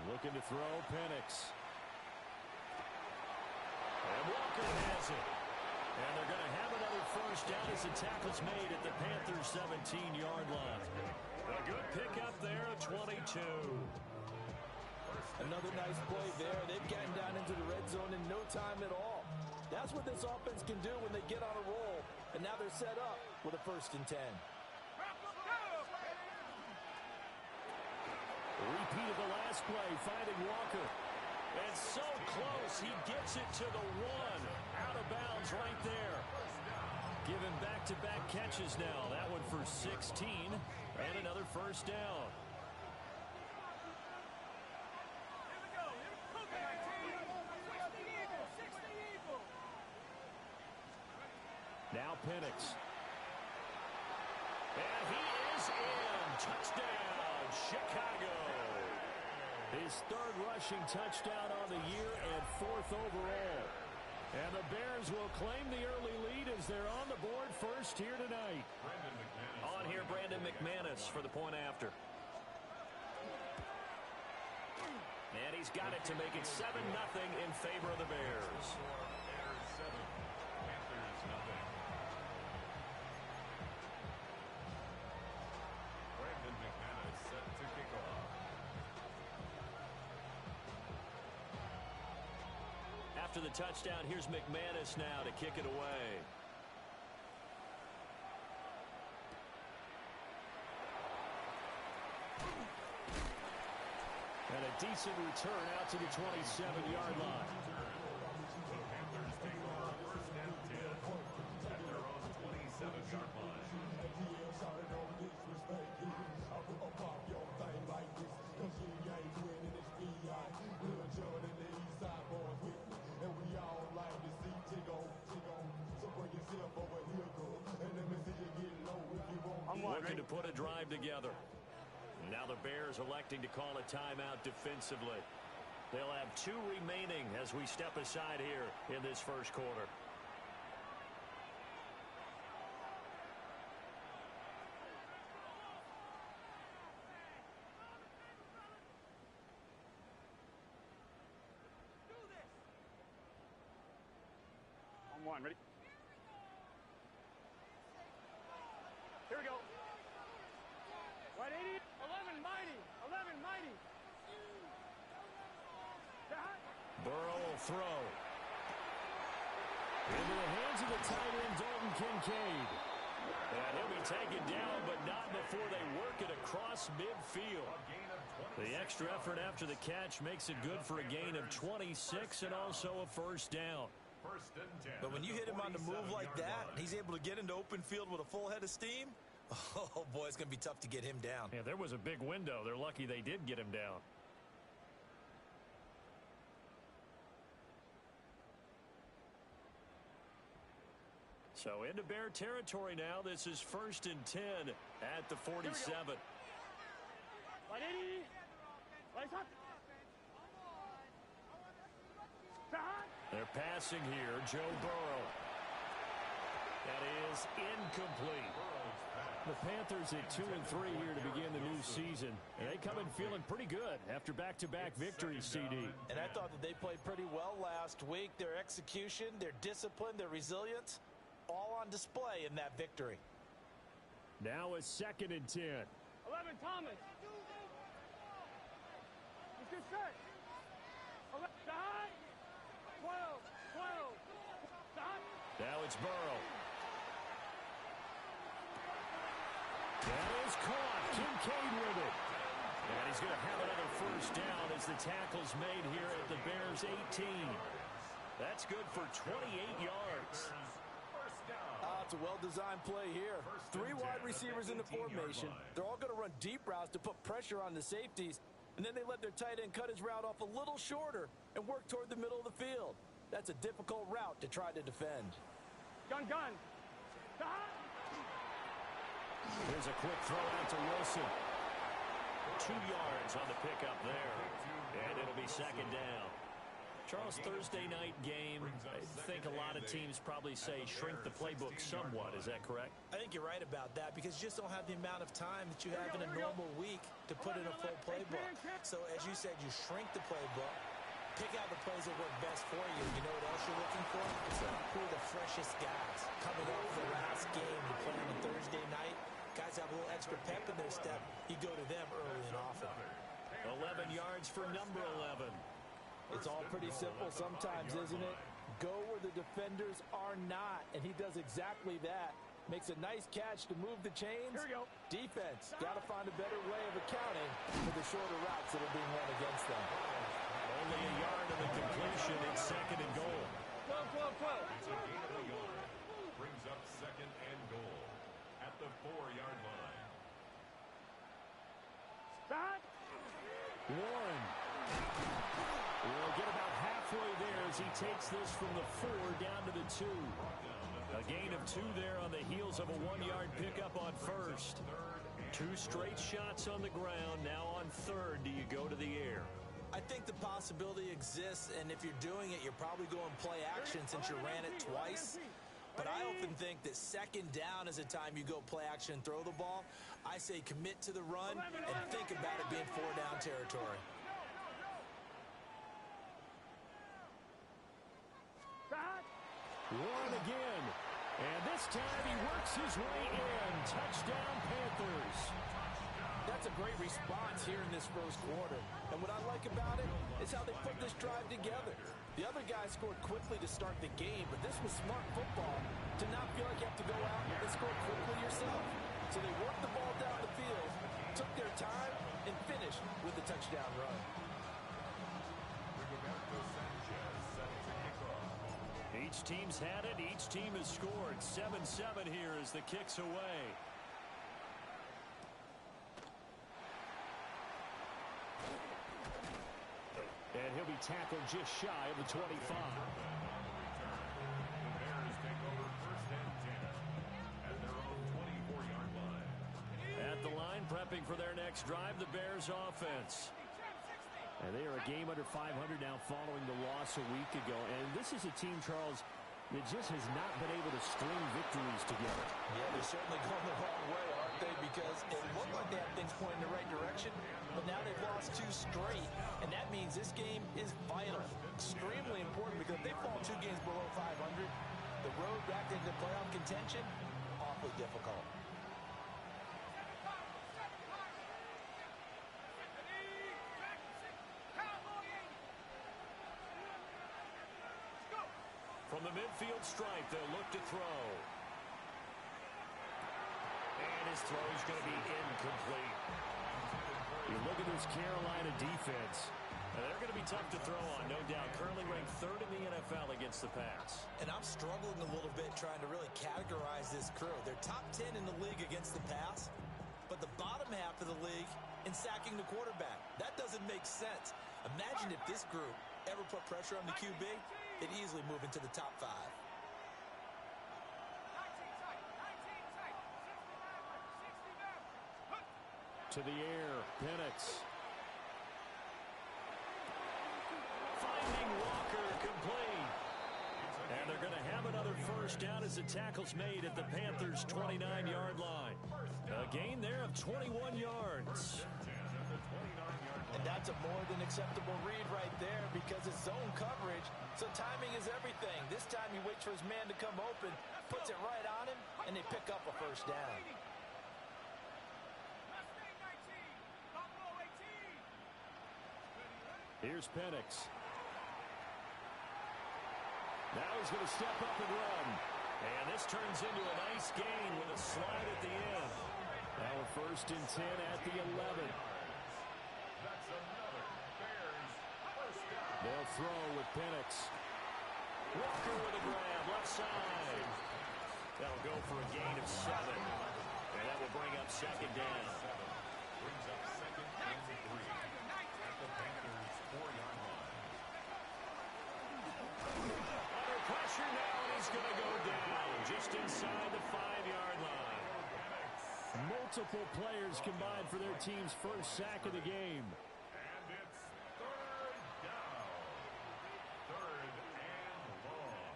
Looking to throw, Penix. And Walker has it. And they're going to have another first down as the tackle's made at the Panthers' 17-yard line. A good pickup there, 22. Another nice play there. They've gotten down into the red zone in no time at all. That's what this offense can do when they get on a roll. And now they're set up with a 1st and 10. Repeat of the last play, finding Walker. And so close, he gets it to the 1. Out of bounds right there. Given back-to-back catches now. That one for 16 and another first down. Now Penix. And he is in. Touchdown, Chicago. His 3rd rushing touchdown on the year and 4th overall. And the Bears will claim the early lead as they're on the board first here tonight. On here, Brandon McManus for the point after. And he's got it to make it 7-0 in favor of the Bears. Bears 7, Panthers nothing. Brandon McManus set to kick off. After the touchdown, here's McManus now to kick it away. And a decent return out to the 27-yard line. The Panthers take over 1st and 10 at their own 27-yard line. Looking to put a drive together. Now the Bears electing to call a timeout defensively. They'll have 2 remaining as we step aside here in this first quarter. On 1, ready? Here we go. Right, 80. 11, mighty. 11, mighty. Burrow will throw. Into the hands of the tight end, Dalton Kincaid. And he'll be taken down, but not before they work it across midfield. The extra effort after the catch makes it good for a gain of 26 and also a first down. But when you hit him on the move like that, he's able to get into open field with a full head of steam. Oh, boy, it's going to be tough to get him down. Yeah, there was a big window. They're lucky they did get him down. So into Bear territory now. This is 1st and 10 at the 47. They're passing here. Joe Burrow. That is incomplete. The Panthers at 2-3 here to begin the new season. And they come in feeling pretty good after back-to-back victories, CD. And I thought that they played pretty well last week. Their execution, their discipline, their resilience, all on display in that victory. Now a 2nd and 10. 11, Thomas. He's good set. 11, 12. Now it's Burrow. That is caught. Kincaid with it. And he's going to have another first down as the tackle's made here at the Bears 18. That's good for 28 yards. It's a well-designed play here. 3 wide receivers in the formation. They're all going to run deep routes to put pressure on the safeties. And then they let their tight end cut his route off a little shorter and work toward the middle of the field. That's a difficult route to try to defend. Gun. Here's a quick throw out to Wilson. 2 yards on the pickup there. And it'll be 2nd down. Charles, Thursday night game, I think a lot of teams probably say shrink the playbook somewhat. Is that correct? I think you're right about that because you just don't have the amount of time that you have in a normal week to put in a full playbook. So as you said, you shrink the playbook, pick out the plays that work best for you. You know what else you're looking for? Who are the freshest guys coming off the last game you play on a Thursday night? Guys have a little extra pep in their step. You go to them early and often. 11 yards for number 11. It's all pretty simple sometimes, isn't it? Go where the defenders are not, and he does exactly that. Makes a nice catch to move the chains. Here we go. Defense, got to find a better way of accounting for the shorter routes that are being run against them. Only a yard of the completion. It's 2nd and goal. 12. It's a gain of a yard. Brings up 2nd and goal at the 4-yard line. Stop. Warren will get about halfway there as he takes this from the 4 down to the 2. A gain of 2 there on the heels of a 1-yard pickup on 1st. 2 straight shots on the ground. Now on 3rd, do you go to the air? I think the possibility exists, and if you're doing it, you're probably going play action since you ran it twice. But I often think that 2nd down is a time you go play action and throw the ball. I say commit to the run and think about it being 4-down territory. Warren again. And this time he works his way in. Touchdown, Panthers. That's a great response here in this first quarter. And what I like about it is how they put this drive together. The other guys scored quickly to start the game, but this was smart football to not feel like you have to go out and score quickly yourself. So they worked the ball down the field, took their time, and finished with a touchdown run. Each team's had it. Each team has scored. 7-7 here as the kick's away. And he'll be tackled just shy of the 25. The Bears take over 1st and 10 at their own 24-yard line. At the line, prepping for their next drive, the Bears offense. And they are a game under 500 now following the loss a week ago. And this is a team, Charles, that just has not been able to string victories together. Yeah, they're certainly going the wrong way, aren't they? Because it looked like they had things pointing in the right direction, but now they've lost 2 straight, and that means this game is vital. Extremely important because if they fall 2 games below 500, the road back into playoff contention, awfully difficult. the midfield stripe, they'll look to throw. And his throw is going to be incomplete. You look at this Carolina defense. They're going to be tough to throw on, no doubt. Currently ranked 3rd in the NFL against the pass. And I'm struggling a little bit trying to really categorize this crew. They're top 10 in the league against the pass, but the bottom half of the league in sacking the quarterback. That doesn't make sense. Imagine if this group ever put pressure on the QB, they'd easily move into the top 5. 19 tight, 19 tight, 60 down. To the air, Penix. Finding Walker complete. And they're going to have another first down as the tackle's made at the Panthers' 29-yard line. A gain there of 21 yards. And that's a more than acceptable read right there because it's zone coverage, so timing is everything. This time he waits for his man to come open, puts it right on him, and they pick up a first down. Here's Penix. Now he's going to step up and run. And this turns into a nice gain with a slide at the end. Now a 1st and 10 at the 11. They'll throw with Penix. Walker with a grab, left side. That'll go for a gain of 7. And that will bring up 2nd down. Brings up 2nd and 3 at the Panthers' 4-yard line. Under pressure now, and he's going to go down just inside the 5-yard line. Multiple players combined for their team's first sack of the game. And it's 3rd down. 3rd and long.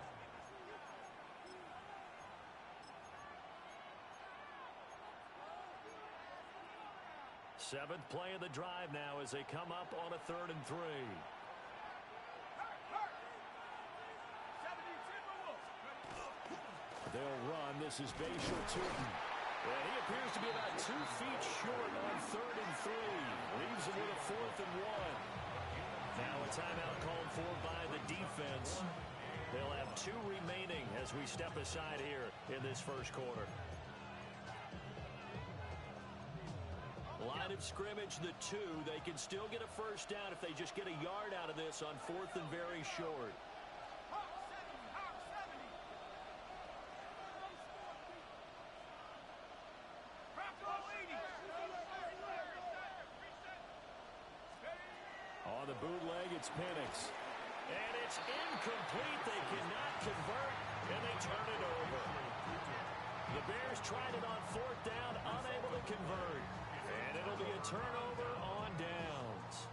7th play of the drive now as they come up on a 3rd and 3. They'll run. This is Bashal Tutin. And he appears to be about 2 feet short on 3rd and 3. Leaves him with a 4th and 1. Now a timeout called for by the defense. They'll have 2 remaining as we step aside here in this first quarter. Line of scrimmage, the 2. They can still get a first down if they just get a yard out of this on 4th and very short. On the bootleg, it's Penix. And it's incomplete. They cannot convert, and they turn it over. The Bears tried it on 4th down, unable to convert. And it'll be a turnover on downs.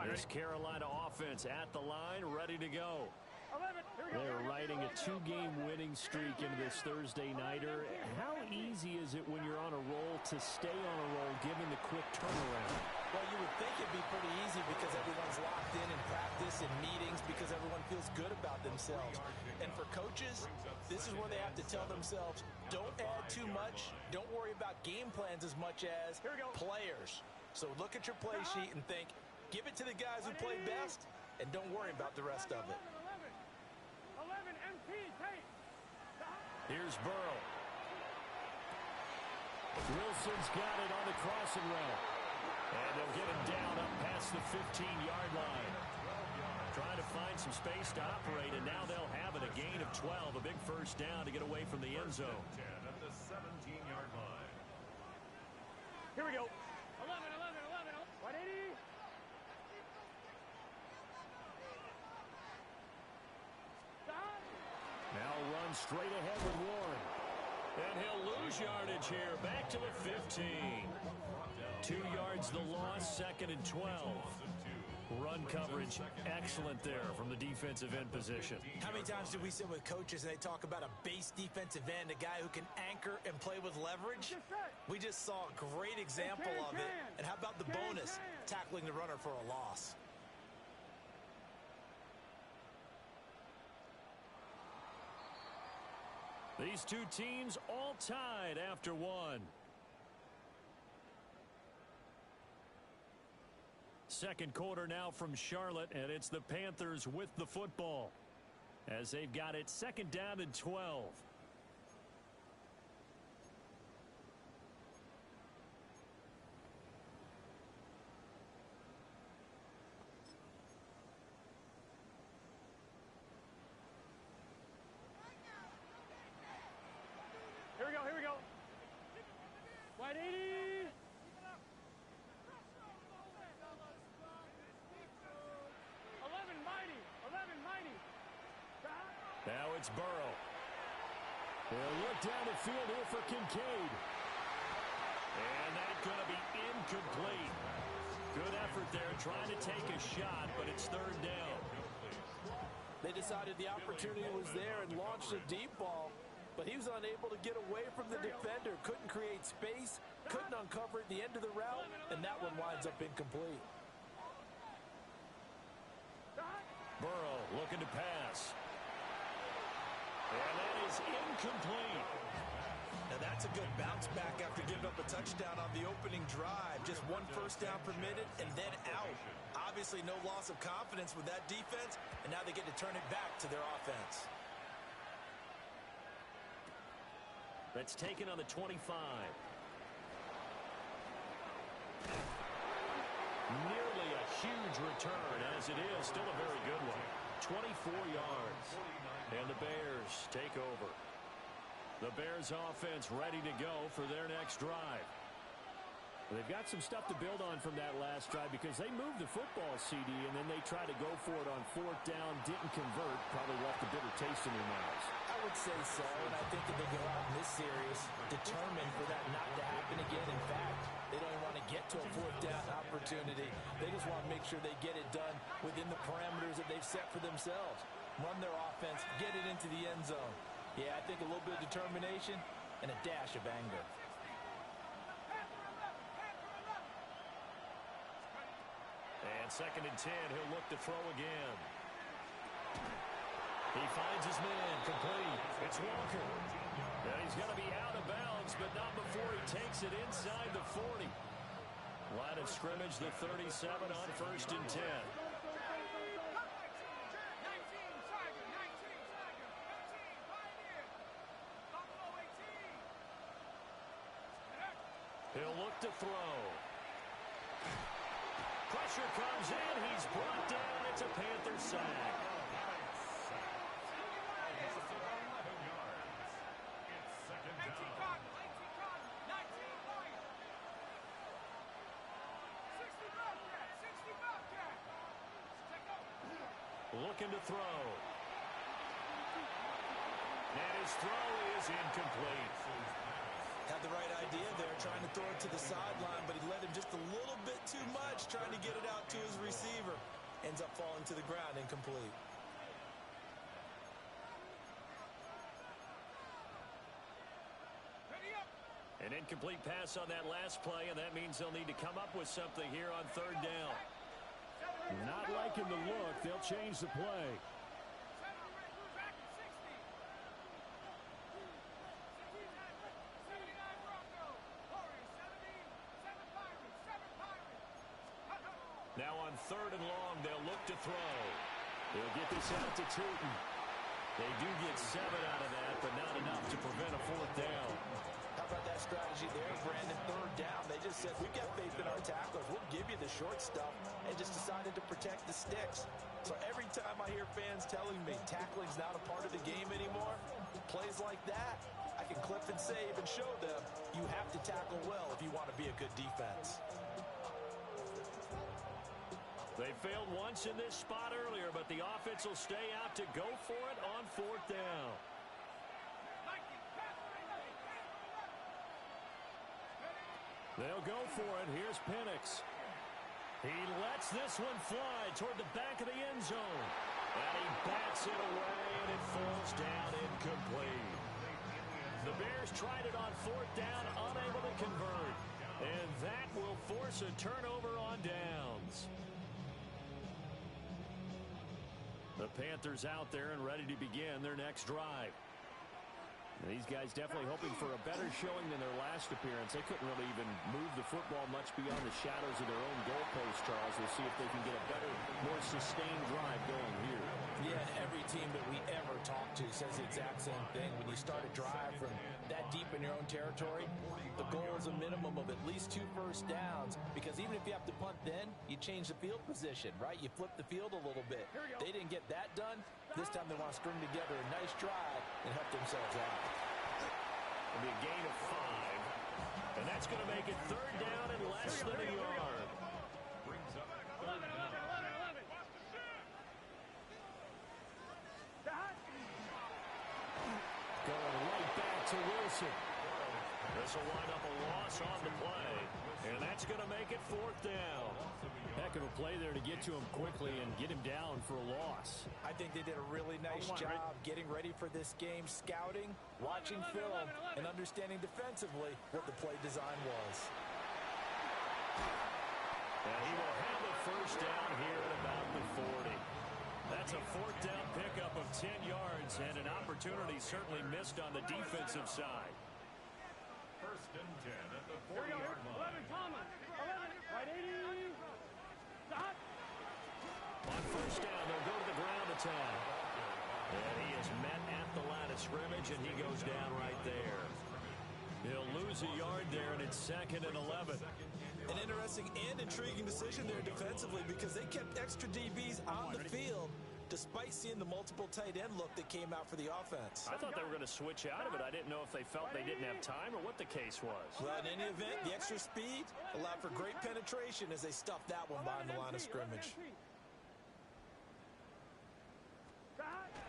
This Carolina offense at the line, ready to go. They're riding a 2-game winning streak into this Thursday nighter. How easy is it when you're on a roll to stay on a roll given the quick turnaround? Well, you would think it'd be pretty easy because everyone's locked in practice and meetings because everyone feels good about themselves. And for coaches, this is where they have to tell themselves, don't add too much. Don't worry about game plans as much as players. So look at your play sheet and think, give it to the guys who play best, and don't worry about the rest of it. Here's Burrow. Wilson's got it on the crossing route. And they'll get him down up past the 15-yard line. Trying to find some space to operate, and now they'll have it. A gain of 12, a big first down to get away from the end zone. 10 at the 17-yard line. Here we go. 11, 180. Now run straight ahead with Warren. And he'll lose yardage here. Back to the 15. 2 yards the loss, 2nd and 12. Run coverage, excellent there from the defensive end position. How many times do we sit with coaches and they talk about a base defensive end, a guy who can anchor and play with leverage? We just saw a great example of it. And how about the bonus, tackling the runner for a loss? These two teams all tied after one. second quarter now from Charlotte, and it's the Panthers with the football as they've got it second down and 12. Here we go, here we go. Wide 80. 11 mighty. Now it's Burrow. They'll look down the field here for Kincaid. And that's going to be incomplete. Good effort there trying to take a shot, but it's third down. They decided the opportunity was there and launched a deep ball, but he was unable to get away from the defender. Couldn't create space, couldn't uncover at the end of the route, and that one winds up incomplete. Burrow looking to pass. And that is incomplete. Now that's a good bounce back after giving up a touchdown on the opening drive. Just one first down permitted and then out. Obviously no loss of confidence with that defense, and now they get to turn it back to their offense. That's taken on the 25. Nearly a huge return, as it is still a very good one. 24 yards. And the Bears take over. The Bears offense ready to go for their next drive. They've got some stuff to build on from that last drive because they moved the football, CD, and then they tried to go for it on fourth down, didn't convert, probably left a bitter taste in their mouths. I would say so, and I think that they go out in this series determined for that not to happen again. In fact, they don't even want to get to a fourth down opportunity. They just want to make sure they get it done within the parameters that they've set for themselves. Run their offense, get it into the end zone. Yeah, I think a little bit of determination and a dash of anger. And second and 10, he'll look to throw again. He finds his man, complete. It's Walker. And he's going to be out of bounds, but not before he takes it inside the 40. Line of scrimmage, the 37 on first and 10. He'll look to throw. Pressure comes in. He's brought down. It's a Panther sack. Looking to throw. And his throw is incomplete. Had the right idea there, trying to throw it to the sideline, but he led him just a little bit too much, trying to get it out to his receiver. Ends up falling to the ground, incomplete. An incomplete pass on that last play, and that means they'll need to come up with something here on third down. Not liking the look. They'll change the play. Now on third and long, they'll look to throw. They'll get this out to Tootin. They do get 7 out of that, but not enough to prevent a fourth down. How about that strategy there, Brandon? Third down, they just said, we've got faith in our tacklers. We'll give you the short stuff, and just decided to protect the sticks. So every time I hear fans telling me tackling's not a part of the game anymore, plays like that, I can clip and save and show them you have to tackle well if you want to be a good defense. They failed once in this spot earlier, but the offense will stay out to go for it on fourth down. They'll go for it. Here's Penix. He lets this one fly toward the back of the end zone. And he bats it away, and it falls down incomplete. The Bears tried it on fourth down, unable to convert. And that will force a turnover on downs. The Panthers out there and ready to begin their next drive. These guys definitely hoping for a better showing than their last appearance. They couldn't really even move the football much beyond the shadows of their own goalpost, Charles. We'll see if they can get a better, more sustained drive going here. Yeah, and every team that we ever talk to says the exact same thing. When you start a drive from that deep in your own territory, the goal is a minimum of at least 2 first downs, because even if you have to punt then, you change the field position, right? You flip the field a little bit. They didn't get that done. This time they want to string together a nice drive and help themselves out. It'll be a gain of 5. And that's going to make it 3rd down and less than a yard. Brings up 11, 11, 11, 11. Going right back to Wilson. This will wind up a loss on the play. And that's going to make it 4th down. Heck of a play there to get to him quickly and get him down for a loss. I think they did a really nice job getting ready for this game, scouting, watching film, and understanding defensively what the play design was. And he will have a 1st down here at about the 40. That's a 4th down pickup of 10 yards, and an opportunity certainly missed on the defensive side. 1st and 10 at the Here we go. 40-yard line. 11, Thomas. 11. Right 80. Stop. On 1st down, they'll go to the ground attack. And he is met at the line of scrimmage, and he goes down right there. He'll lose a yard there, and it's 2nd and 11. An interesting and intriguing decision there defensively, because they kept extra DBs on the field despite seeing the multiple tight end look that came out for the offense. I thought they were going to switch out of it. I didn't know if they felt they didn't have time or what the case was. Well, in any event, the extra speed allowed for great penetration as they stuffed that one behind the line of scrimmage.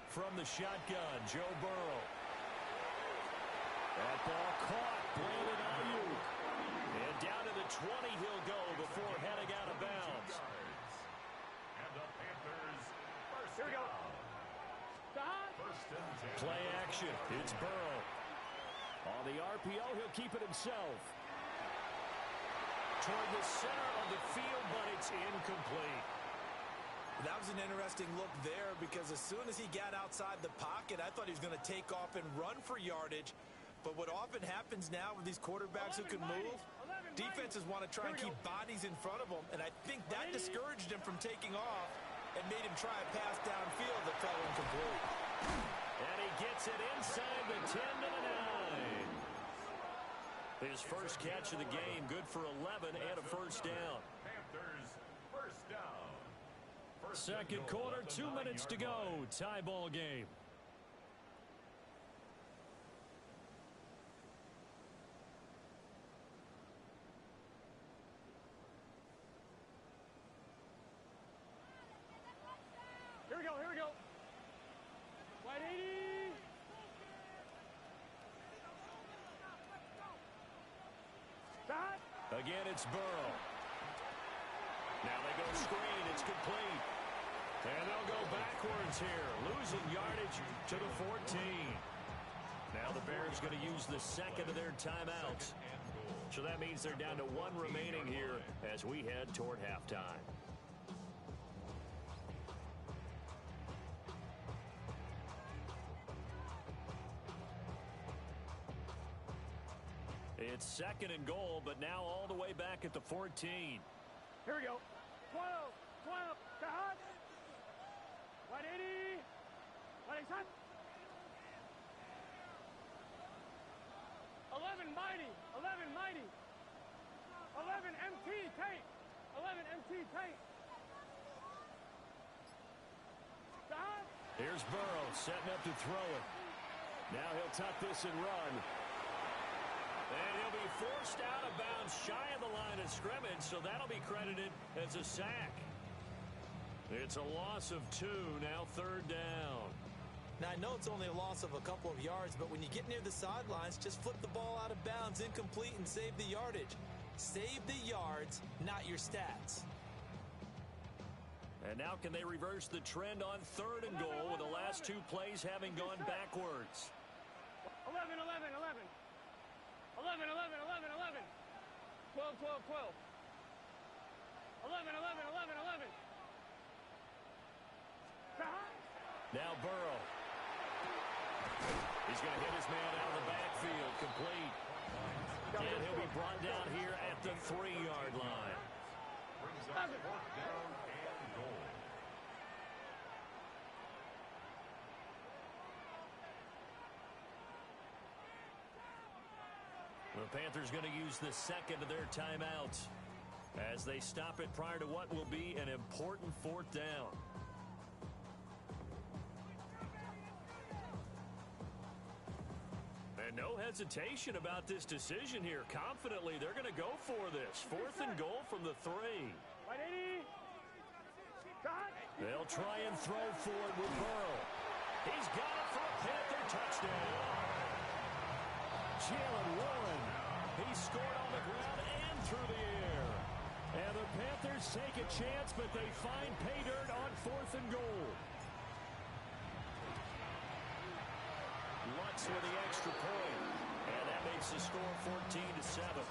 From the shotgun, Joe Burrow. That ball caught. Brandon Ayuk. And down to the 20 he'll go before heading out of bounds. And the Panthers first Here we go. down. 1st and 10. Play action. It's Burrow. On the RPO, he'll keep it himself. Toward the center of the field, but it's incomplete. That was an interesting look there, because as soon as he got outside the pocket, I thought he was going to take off and run for yardage. But what often happens now with these quarterbacks who can move, defenses want to try and keep bodies in front of them, and I think that discouraged him from taking off and made him try a pass downfield that fell incomplete. And he gets it inside the 10 to the 9. His first catch of the game, good for 11 and a 1st down. Panthers first down. 2nd quarter, 2 minutes to go. Tie ball game. Here we go. Here we go. Right 80. Stop. Again, it's Burrow. Now they go screen. It's complete. And they'll go backwards here, losing yardage to the 14. Now the Bears going to use the 2nd of their timeouts. So that means they're down to 1 remaining here as we head toward halftime. It's 2nd and goal, but now all the way back at the 14. Here we go. 12. 12. Stop. Right 80. Right shot. 11 mighty. 11 mighty. 11 MT tape. 11 MT tape. Stop. Here's Burrow setting up to throw it. Now he'll tuck this and run. And he'll be forced out of bounds shy of the line of scrimmage, so that'll be credited as a sack. It's a loss of 2, now 3rd down. Now, I know it's only a loss of a couple of yards, but when you get near the sidelines, just flip the ball out of bounds, incomplete, and save the yardage. Save the yards, not your stats. And now can they reverse the trend on 3rd and goal with the last 2 plays having gone backwards? 11, 11, 11. 11, 11, 11, 11. 12, 12, 12. 11, 11, 11, 11. Now Burrow. He's going to hit his man out of the backfield, complete. And he'll be brought down here at the 3-yard line. Brings up 4th down and goal. The Panthers going to use the second of their timeouts as they stop it prior to what will be an important 4th down. And no hesitation about this decision here. Confidently, they're going to go for this. 4th and goal from the 3. They'll try and throw for it with Burrow. He's got it for a Panther touchdown. Jalen Warren. He scored on the ground and through the air. And the Panthers take a chance, but they find pay dirt on 4th and goal. Lutz with the extra point. And that makes the score 14-7.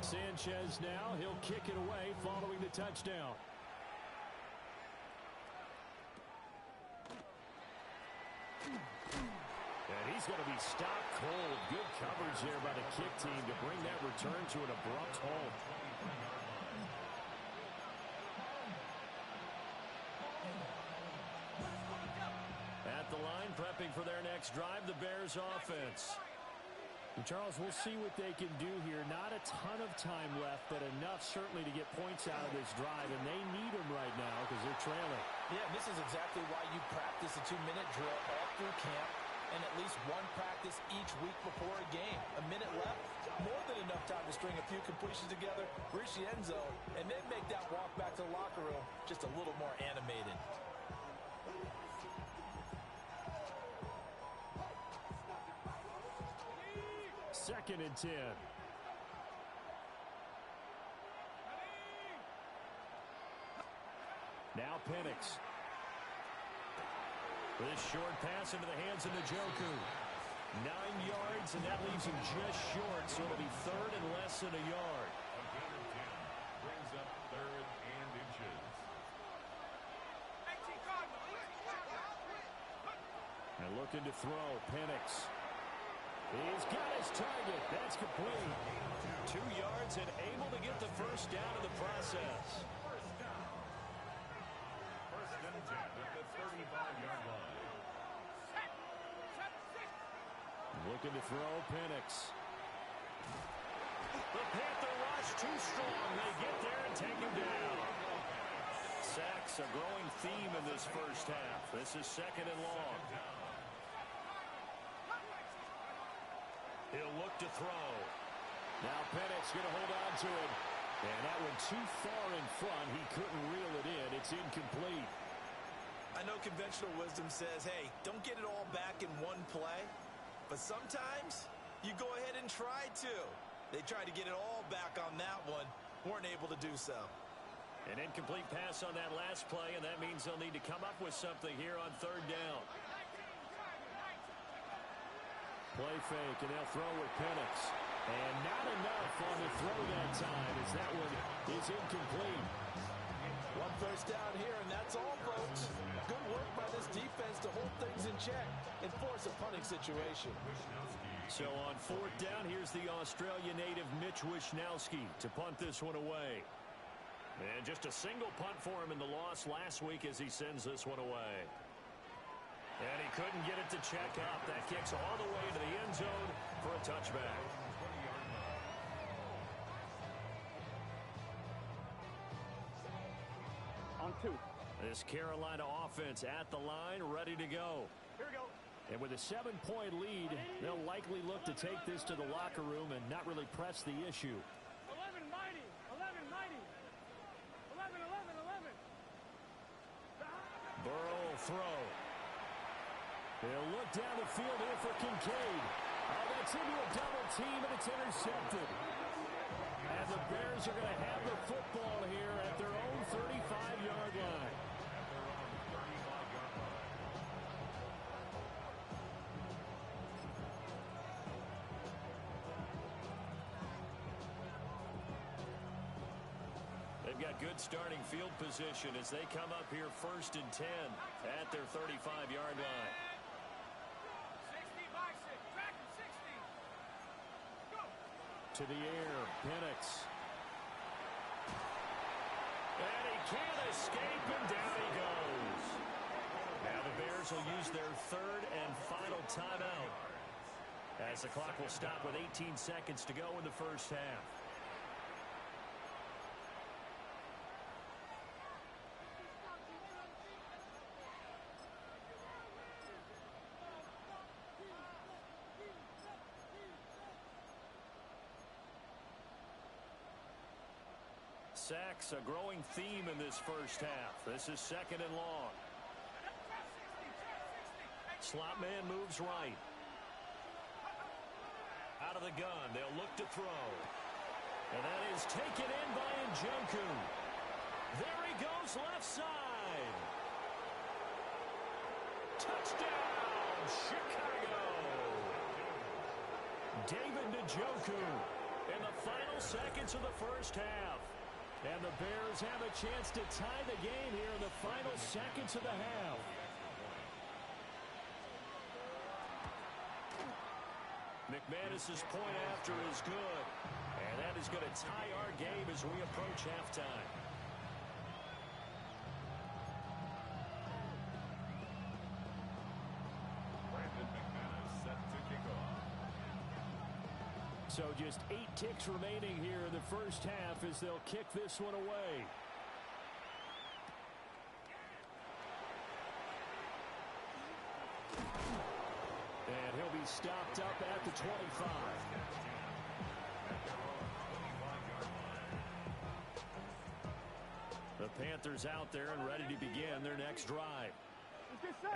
Sanchez now, he'll kick it away following the touchdown. And he's going to be stopped cold. Good coverage there by the kick team to bring that return to an abrupt halt. At the line, prepping for their next drive, the Bears offense. And Charles, we'll see what they can do here. Not a ton of time left, but enough certainly to get points out of this drive, and they need them right now because they're trailing. Yeah, this is exactly why you practice a 2-minute drill all through camp and at least one practice each week before a game. A minute left, more than enough time to string a few completions together, reach the end zone, and then make that walk back to the locker room just a little more animated. Second and 10. Now Penix. This short pass into the hands of Njoku. 9 yards, and that leaves him just short, so it'll be third and less than a yard. A gain of 10 brings up 3rd and inches. And looking to throw, Penix. He's got his target. That's complete. 2 yards and able to get the first down in the process. First down. 1st and 10 at the 35-yard line. Looking to throw, Penix. The Panther rush too strong. They get there and take him down. Sacks a growing theme in this first half. This is 2nd and long. He'll look to throw. Now Penix going to hold on to it. And that one too far in front. He couldn't reel it in. It's incomplete. I know conventional wisdom says, hey, don't get it all back in one play. But sometimes you go ahead and try to. They tried to get it all back on that one. Weren't able to do so. An incomplete pass on that last play, and that means they'll need to come up with something here on 3rd down. Play fake, and they'll throw with Penix. And not enough on the throw that time as that one is incomplete. 1 first down here, and that's all, folks. Good work by this defense to hold things in check and force a punting situation. So on 4th down, here's the Australia native Mitch Wishnowsky to punt this one away. And just a single punt for him in the loss last week as he sends this one away. And he couldn't get it to check up. That kicks all the way to the end zone for a touchback. On 2. This Carolina offense at the line, ready to go. Here we go. And with a 7-point lead, they'll likely look to take this to the locker room and not really press the issue. 11 mighty. 11 mighty. 11, 11, 11. Burrow will throw. They'll look down the field here for Kincaid. Oh, that's into a double team, and it's intercepted. And the Bears are going to have the football here at their own 35-yard line. got good starting field position as they come up here 1st and 10 at their 35-yard line. 60 by 6. Track him, 60. Go. To the air, Penix. And he can't escape, and down he goes. Now the Bears will use their 3rd and final timeout as the clock will stop with 18 seconds to go in the first half. Sacks, a growing theme in this first half. This is 2nd and long. Slot man moves right. Out of the gun, they'll look to throw. And that is taken in by Njoku. There he goes, left side. Touchdown, Chicago. David Njoku in the final seconds of the first half. And the Bears have a chance to tie the game here in the final seconds of the half. McManus's point after is good. And that is going to tie our game as we approach halftime. Brandon McManus set to kick off. So just 8 ticks remaining here in the first half as they'll kick this one away. And he'll be stopped up at the 25. The Panthers out there and ready to begin their next drive.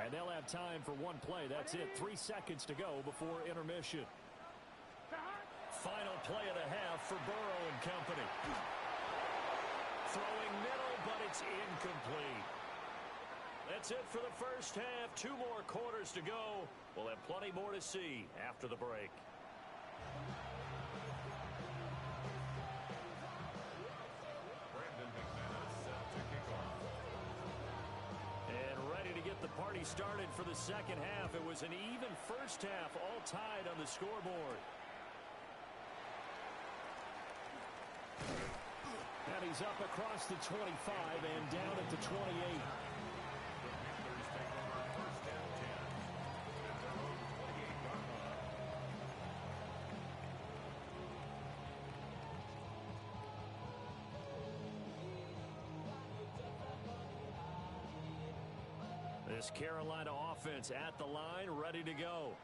And they'll have time for one play. That's it. 3 seconds to go before intermission. Final play of the half for Burrow and company. Throwing middle, but it's incomplete. That's it for the first half. 2 more quarters to go. We'll have plenty more to see after the break. Brandon McManus set to kick off. And ready to get the party started for the second half. It was an even first half, all tied on the scoreboard. And he's up across the 25 and down at the 28. The Panthers take over 1st and 10 at their own 28-yard line. This Carolina offense at the line, ready to go.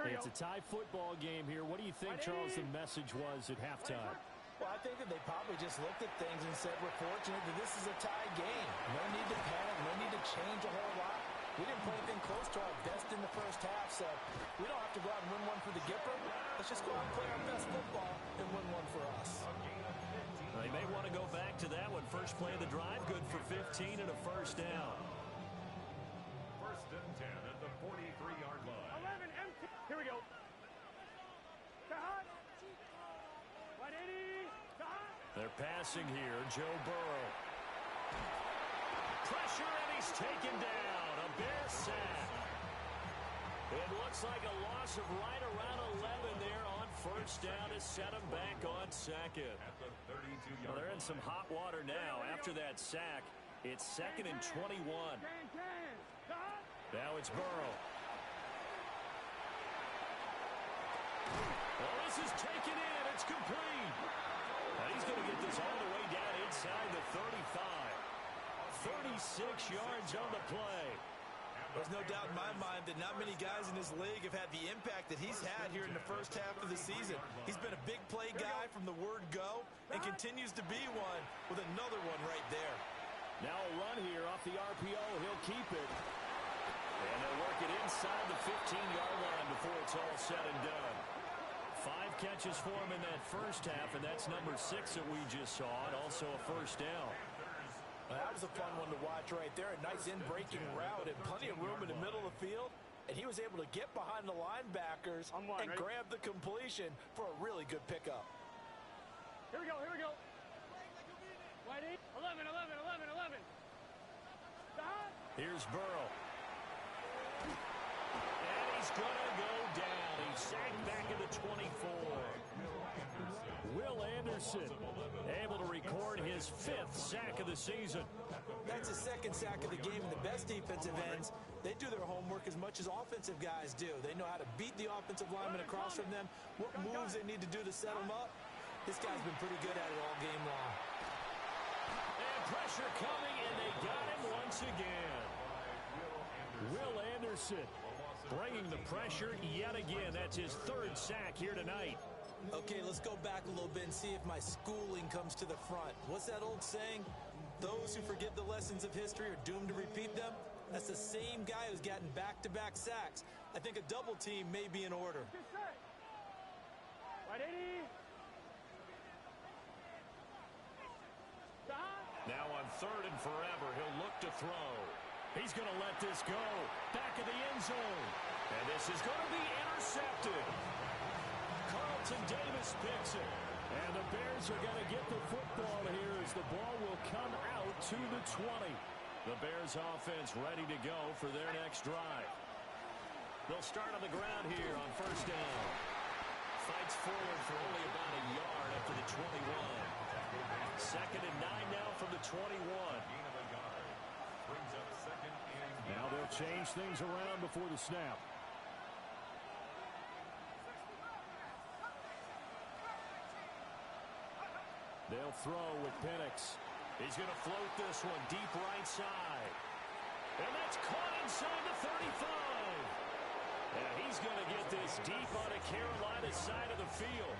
It's a tie football game here. What do you think, Charles, the message was at halftime? Well, I think that they probably just looked at things and said, we're fortunate that this is a tie game. No need to panic, no need to change a whole lot. We didn't play anything close to our best in the first half, so we don't have to go out and win one for the Gipper. Let's just go out and play our best football and win one for us. They may want to go back to that one. First play of the drive, good for 15 and a first down. 1st and 10 at the 43-yard line. 11 empty. Here we go. They're passing here, Joe Burrow. Pressure, and he's taken down. A Bear sack. It looks like a loss of right around 11 there on first down to set him back on second. At the 32-yard Well, they're in line. some hot water now. After that sack, it's 2nd and 21. Now it's Burrow. Well, this is taken in. It's complete. And he's going to get this all the way down inside the 35. 36 yards on the play. There's no doubt in my mind that not many guys in this league have had the impact that he's had here in the first half of the season. He's been a big play guy from the word go and continues to be one with another one right there. Now a run here off the RPO. He'll keep it. And they'll work it inside the 15-yard line before it's all said and done. 5 catches for him in that first half, and that's number 6 that we just saw, and also a first down. Well, that was a fun one to watch right there. A nice in-breaking route and plenty of room in the middle of the field. And he was able to get behind the linebackers and grab the completion for a really good pickup. Here we go, here we go. Whitey. 11, 11, 11, 11. Stop. Here's Burrow. And he's going to go down. He's sacked back at the 24. Will Anderson able to record his 5th sack of the season. That's his 2nd sack of the game. And the best defensive ends, they do their homework as much as offensive guys do. They know how to beat the offensive lineman across from them, what moves they need to do to set them up. This guy's been pretty good at it all game long. And pressure coming, and they got him once again. Will Anderson bringing the pressure yet again. That's his 3rd sack here tonight. Okay, let's go back a little bit and see if my schooling comes to the front. What's that old saying? Those who forget the lessons of history are doomed to repeat them. That's the same guy who's gotten back-to-back sacks. I think a double team may be in order. Right, 80. Stop. Now on 3rd and forever, he'll look to throw. He's going to let this go. Back of the end zone. And this is going to be intercepted. Carlton Davis picks it. And the Bears are going to get the football here as the ball will come out to the 20. The Bears offense ready to go for their next drive. They'll start on the ground here on 1st down. Fights forward for only about a yard after the 21. 2nd and 9 now from the 21. Now they'll change things around before the snap. They'll throw with Penix. He's going to float this one deep right side. And that's caught inside the 35. And he's going to get this deep on the Carolina side of the field.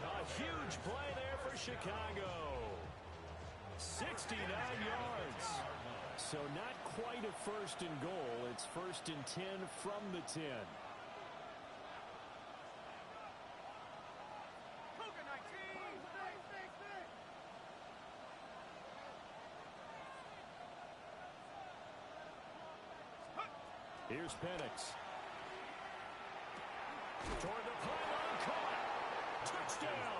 A huge play there for Chicago. 69 yards. So not quite a 1st and goal. It's 1st and 10 from the 10. Here's Penix. Toward the pylon, caught. Touchdown.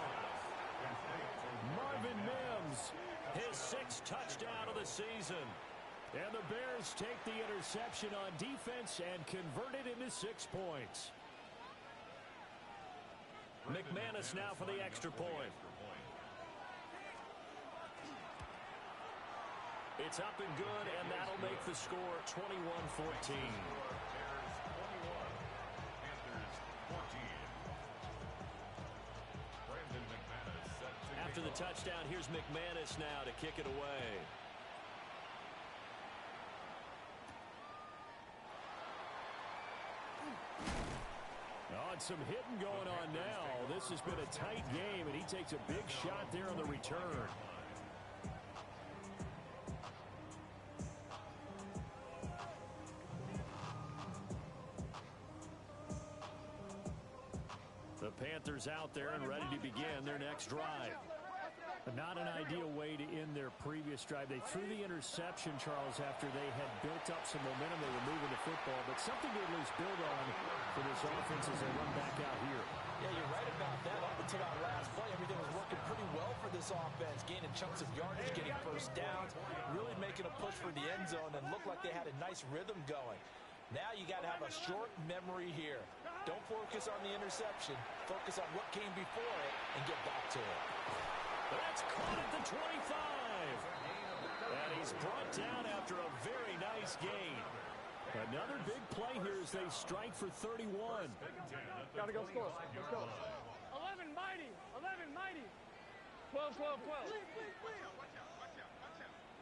Marvin Mims. His 6th touchdown of the season. And the Bears take the interception on defense and convert it into 6 points. McManus now for the extra point. It's up and good, and that'll make the score 21-14. After the touchdown, here's McManus now to kick it away. Oh, and some hitting going on now. This has been a tight game, and he takes a big shot there on the return. The Panthers out there and ready to begin their next drive. Not an ideal way to end their previous drive. They threw the interception, Charles, after they had built up some momentum. They were moving the football, but something to at least build on for this offense as they run back out here. Yeah, you're right about that. Up until that last play, everything was working pretty well for this offense, gaining chunks of yardage, getting 1st downs, really making a push for the end zone, and looked like they had a nice rhythm going. Now you got to have a short memory here. Don't focus on the interception. Focus on what came before it and get back to it. That's caught at the 25. And he's brought down after a very nice gain. Another big play here as they strike for 31. Gotta go score. Let's go. 11 mighty. 11 mighty. 12, 12, 12.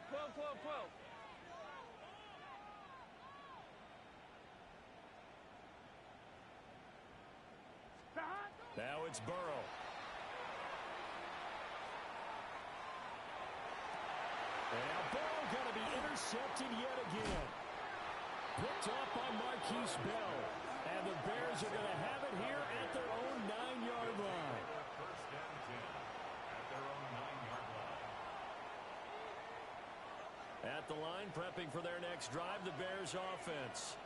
12, 12, 12. Now it's Burrow. And now Burrow going to be intercepted yet again. Picked up by Marquise Bell. And the Bears are going to have it here at their own 9-yard line. At the line, prepping for their next drive, the Bears offense.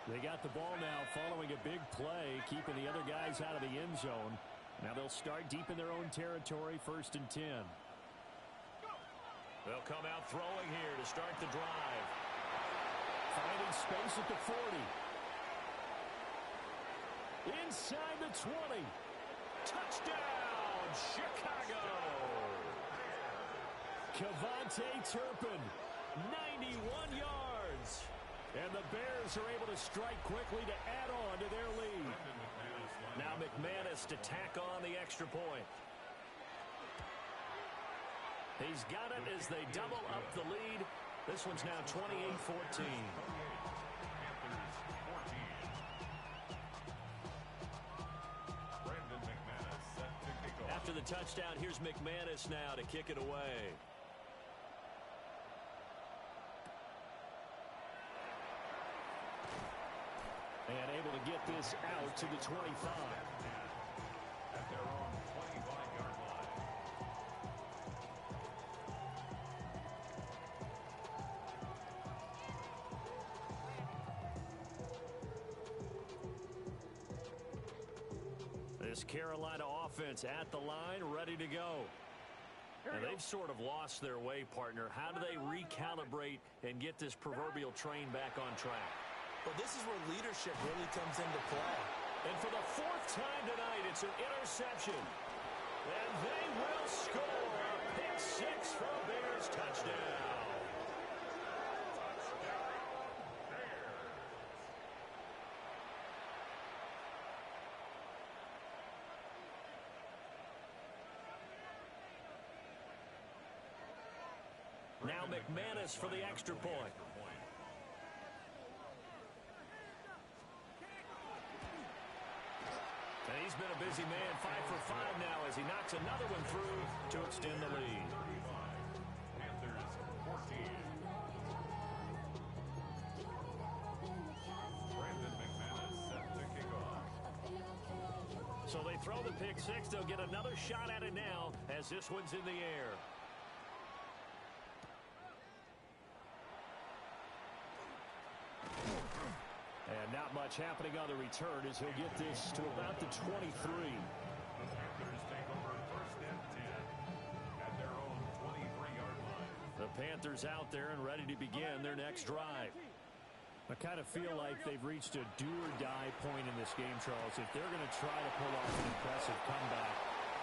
They got the ball now following a big play, keeping the other guys out of the end zone. Now they'll start deep in their own territory, 1st and 10. They'll come out throwing here to start the drive. Finding space at the 40. Inside the 20. Touchdown, Chicago! Kevontae Turpin, 91 yards. And the Bears are able to strike quickly to add on to their lead. Now McManus to tack on the extra point. He's got it as they double up the lead. This one's now 28-14. After the touchdown, here's McManus now to kick it away. And able to get this out to the 25. At their own 25-yard line. This Carolina offense at the line, ready to go. And they've sort of lost their way, partner. How do they recalibrate and get this proverbial train back on track? Well, this is where leadership really comes into play. And for the fourth time tonight, it's an interception. And they will score a pick six for a Bears touchdown. Now McManus for the extra point. And he's been a busy man, 5 for 5 now as he knocks another one through to extend the lead. Panthers 14. Brandon McManus set to kick off. So they throw the pick six. They'll get another shot at it now as this one's in the air. And not much happening on the return as he'll get this to about the 23. The Panthers take over first and 10 at their own 23-yard line. The Panthers out there and ready to begin their next drive. I kind of feel like they've reached a do-or-die point in this game, Charles. If they're going to try to pull off an impressive comeback,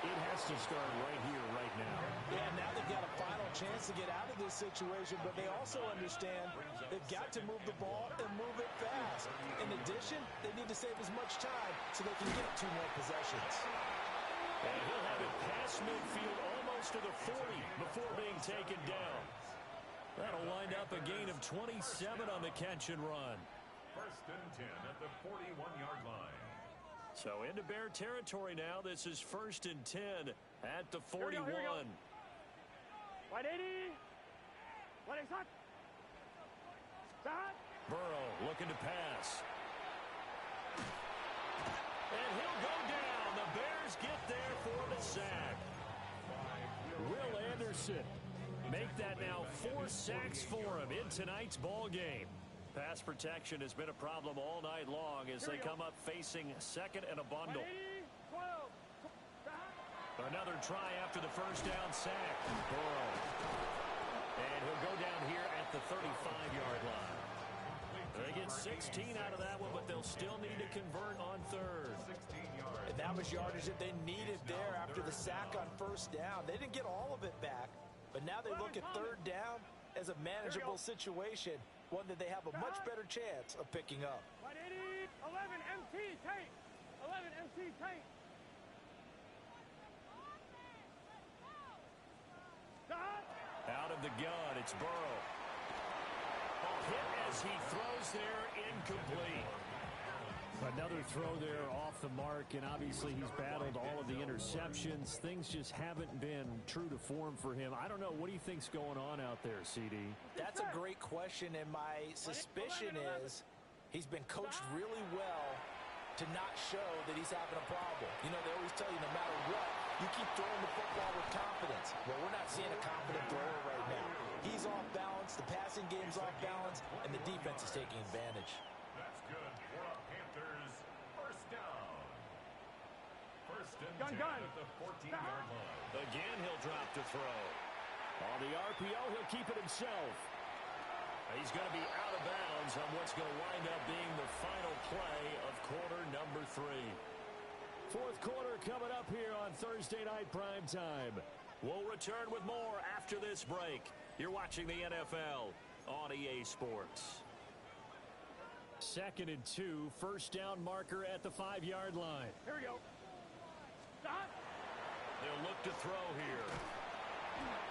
it has to start right here, right now. Yeah, now they've got a final chance to get out of this situation, but they also understand they've got to move the ball and move it fast. In addition, they need to save as much time so they can get 2 more possessions. And he'll have it past midfield almost to the 40 before being taken down. That'll wind up a gain of 27 on the catch and run. First and 10 at the 41-yard line. So into Bear territory now. This is first and 10 at the 41. Here we go. Wide 80. Wide shot. Shot. Burrow looking to pass. And he'll go down. The Bears get there for the sack. Will Anderson make that now 4 sacks for him in tonight's ball game. Pass protection has been a problem all night long as they come up facing second and a bundle. 12. Another try after the first down sack. Burrow. And he'll go down here at the 35-yard line. They get 16 out of that one, but they'll still need to convert on third. 16 yards. And that was yardage that they needed there after the sack on first down. They didn't get all of it back, but now they look at third down as a manageable situation, one that they have a much better chance of picking up. 180, 11 MT tank. 11 MT tank. Stop. Out of the gun, it's Burrow. A hit as he throws there, incomplete. Another throw there off the mark, and obviously he's battled all of the interceptions. Things just haven't been true to form for him. I don't know. What do you think's going on out there, CD? That's a great question, and my suspicion is he's been coached really well to not show that he's having a problem. You know, they always tell you no matter what, you keep throwing the football with confidence. Well, we're not seeing a confident thrower right now. He's off balance, the passing game's off balance, and the defense is taking advantage. That's good for a Panthers first down. First and 10 at the 14-yard line. Again, he'll drop to throw. On the RPO, he'll keep it himself. He's going to be out of bounds on what's going to wind up being the final play of quarter number 3. Fourth quarter coming up here on Thursday Night Prime Time. We'll return with more after this break. You're watching the NFL on EA Sports. 2nd and 2, first down marker at the 5-yard line. Here we go. Stop. They'll look to throw here.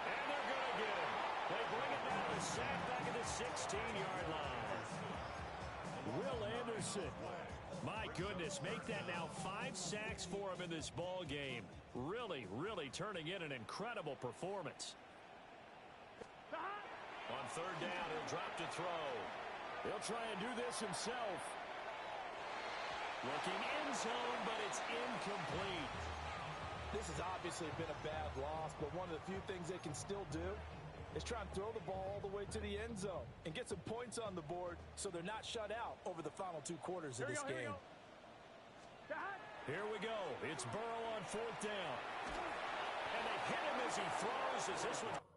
And they're going to get him. They bring it down to sack back at the 16-yard line. Will Anderson. My goodness, make that now 5 sacks for him in this ball game. Really, really turning in an incredible performance. On 3rd down, he'll drop to throw. He'll try and do this himself. Looking end zone, but it's incomplete. This has obviously been a bad loss, but one of the few things they can still do is try and throw the ball all the way to the end zone and get some points on the board so they're not shut out over the final 2 quarters of this game. Here we go. It's Burrow on 4th down. And they hit him as he throws as this one...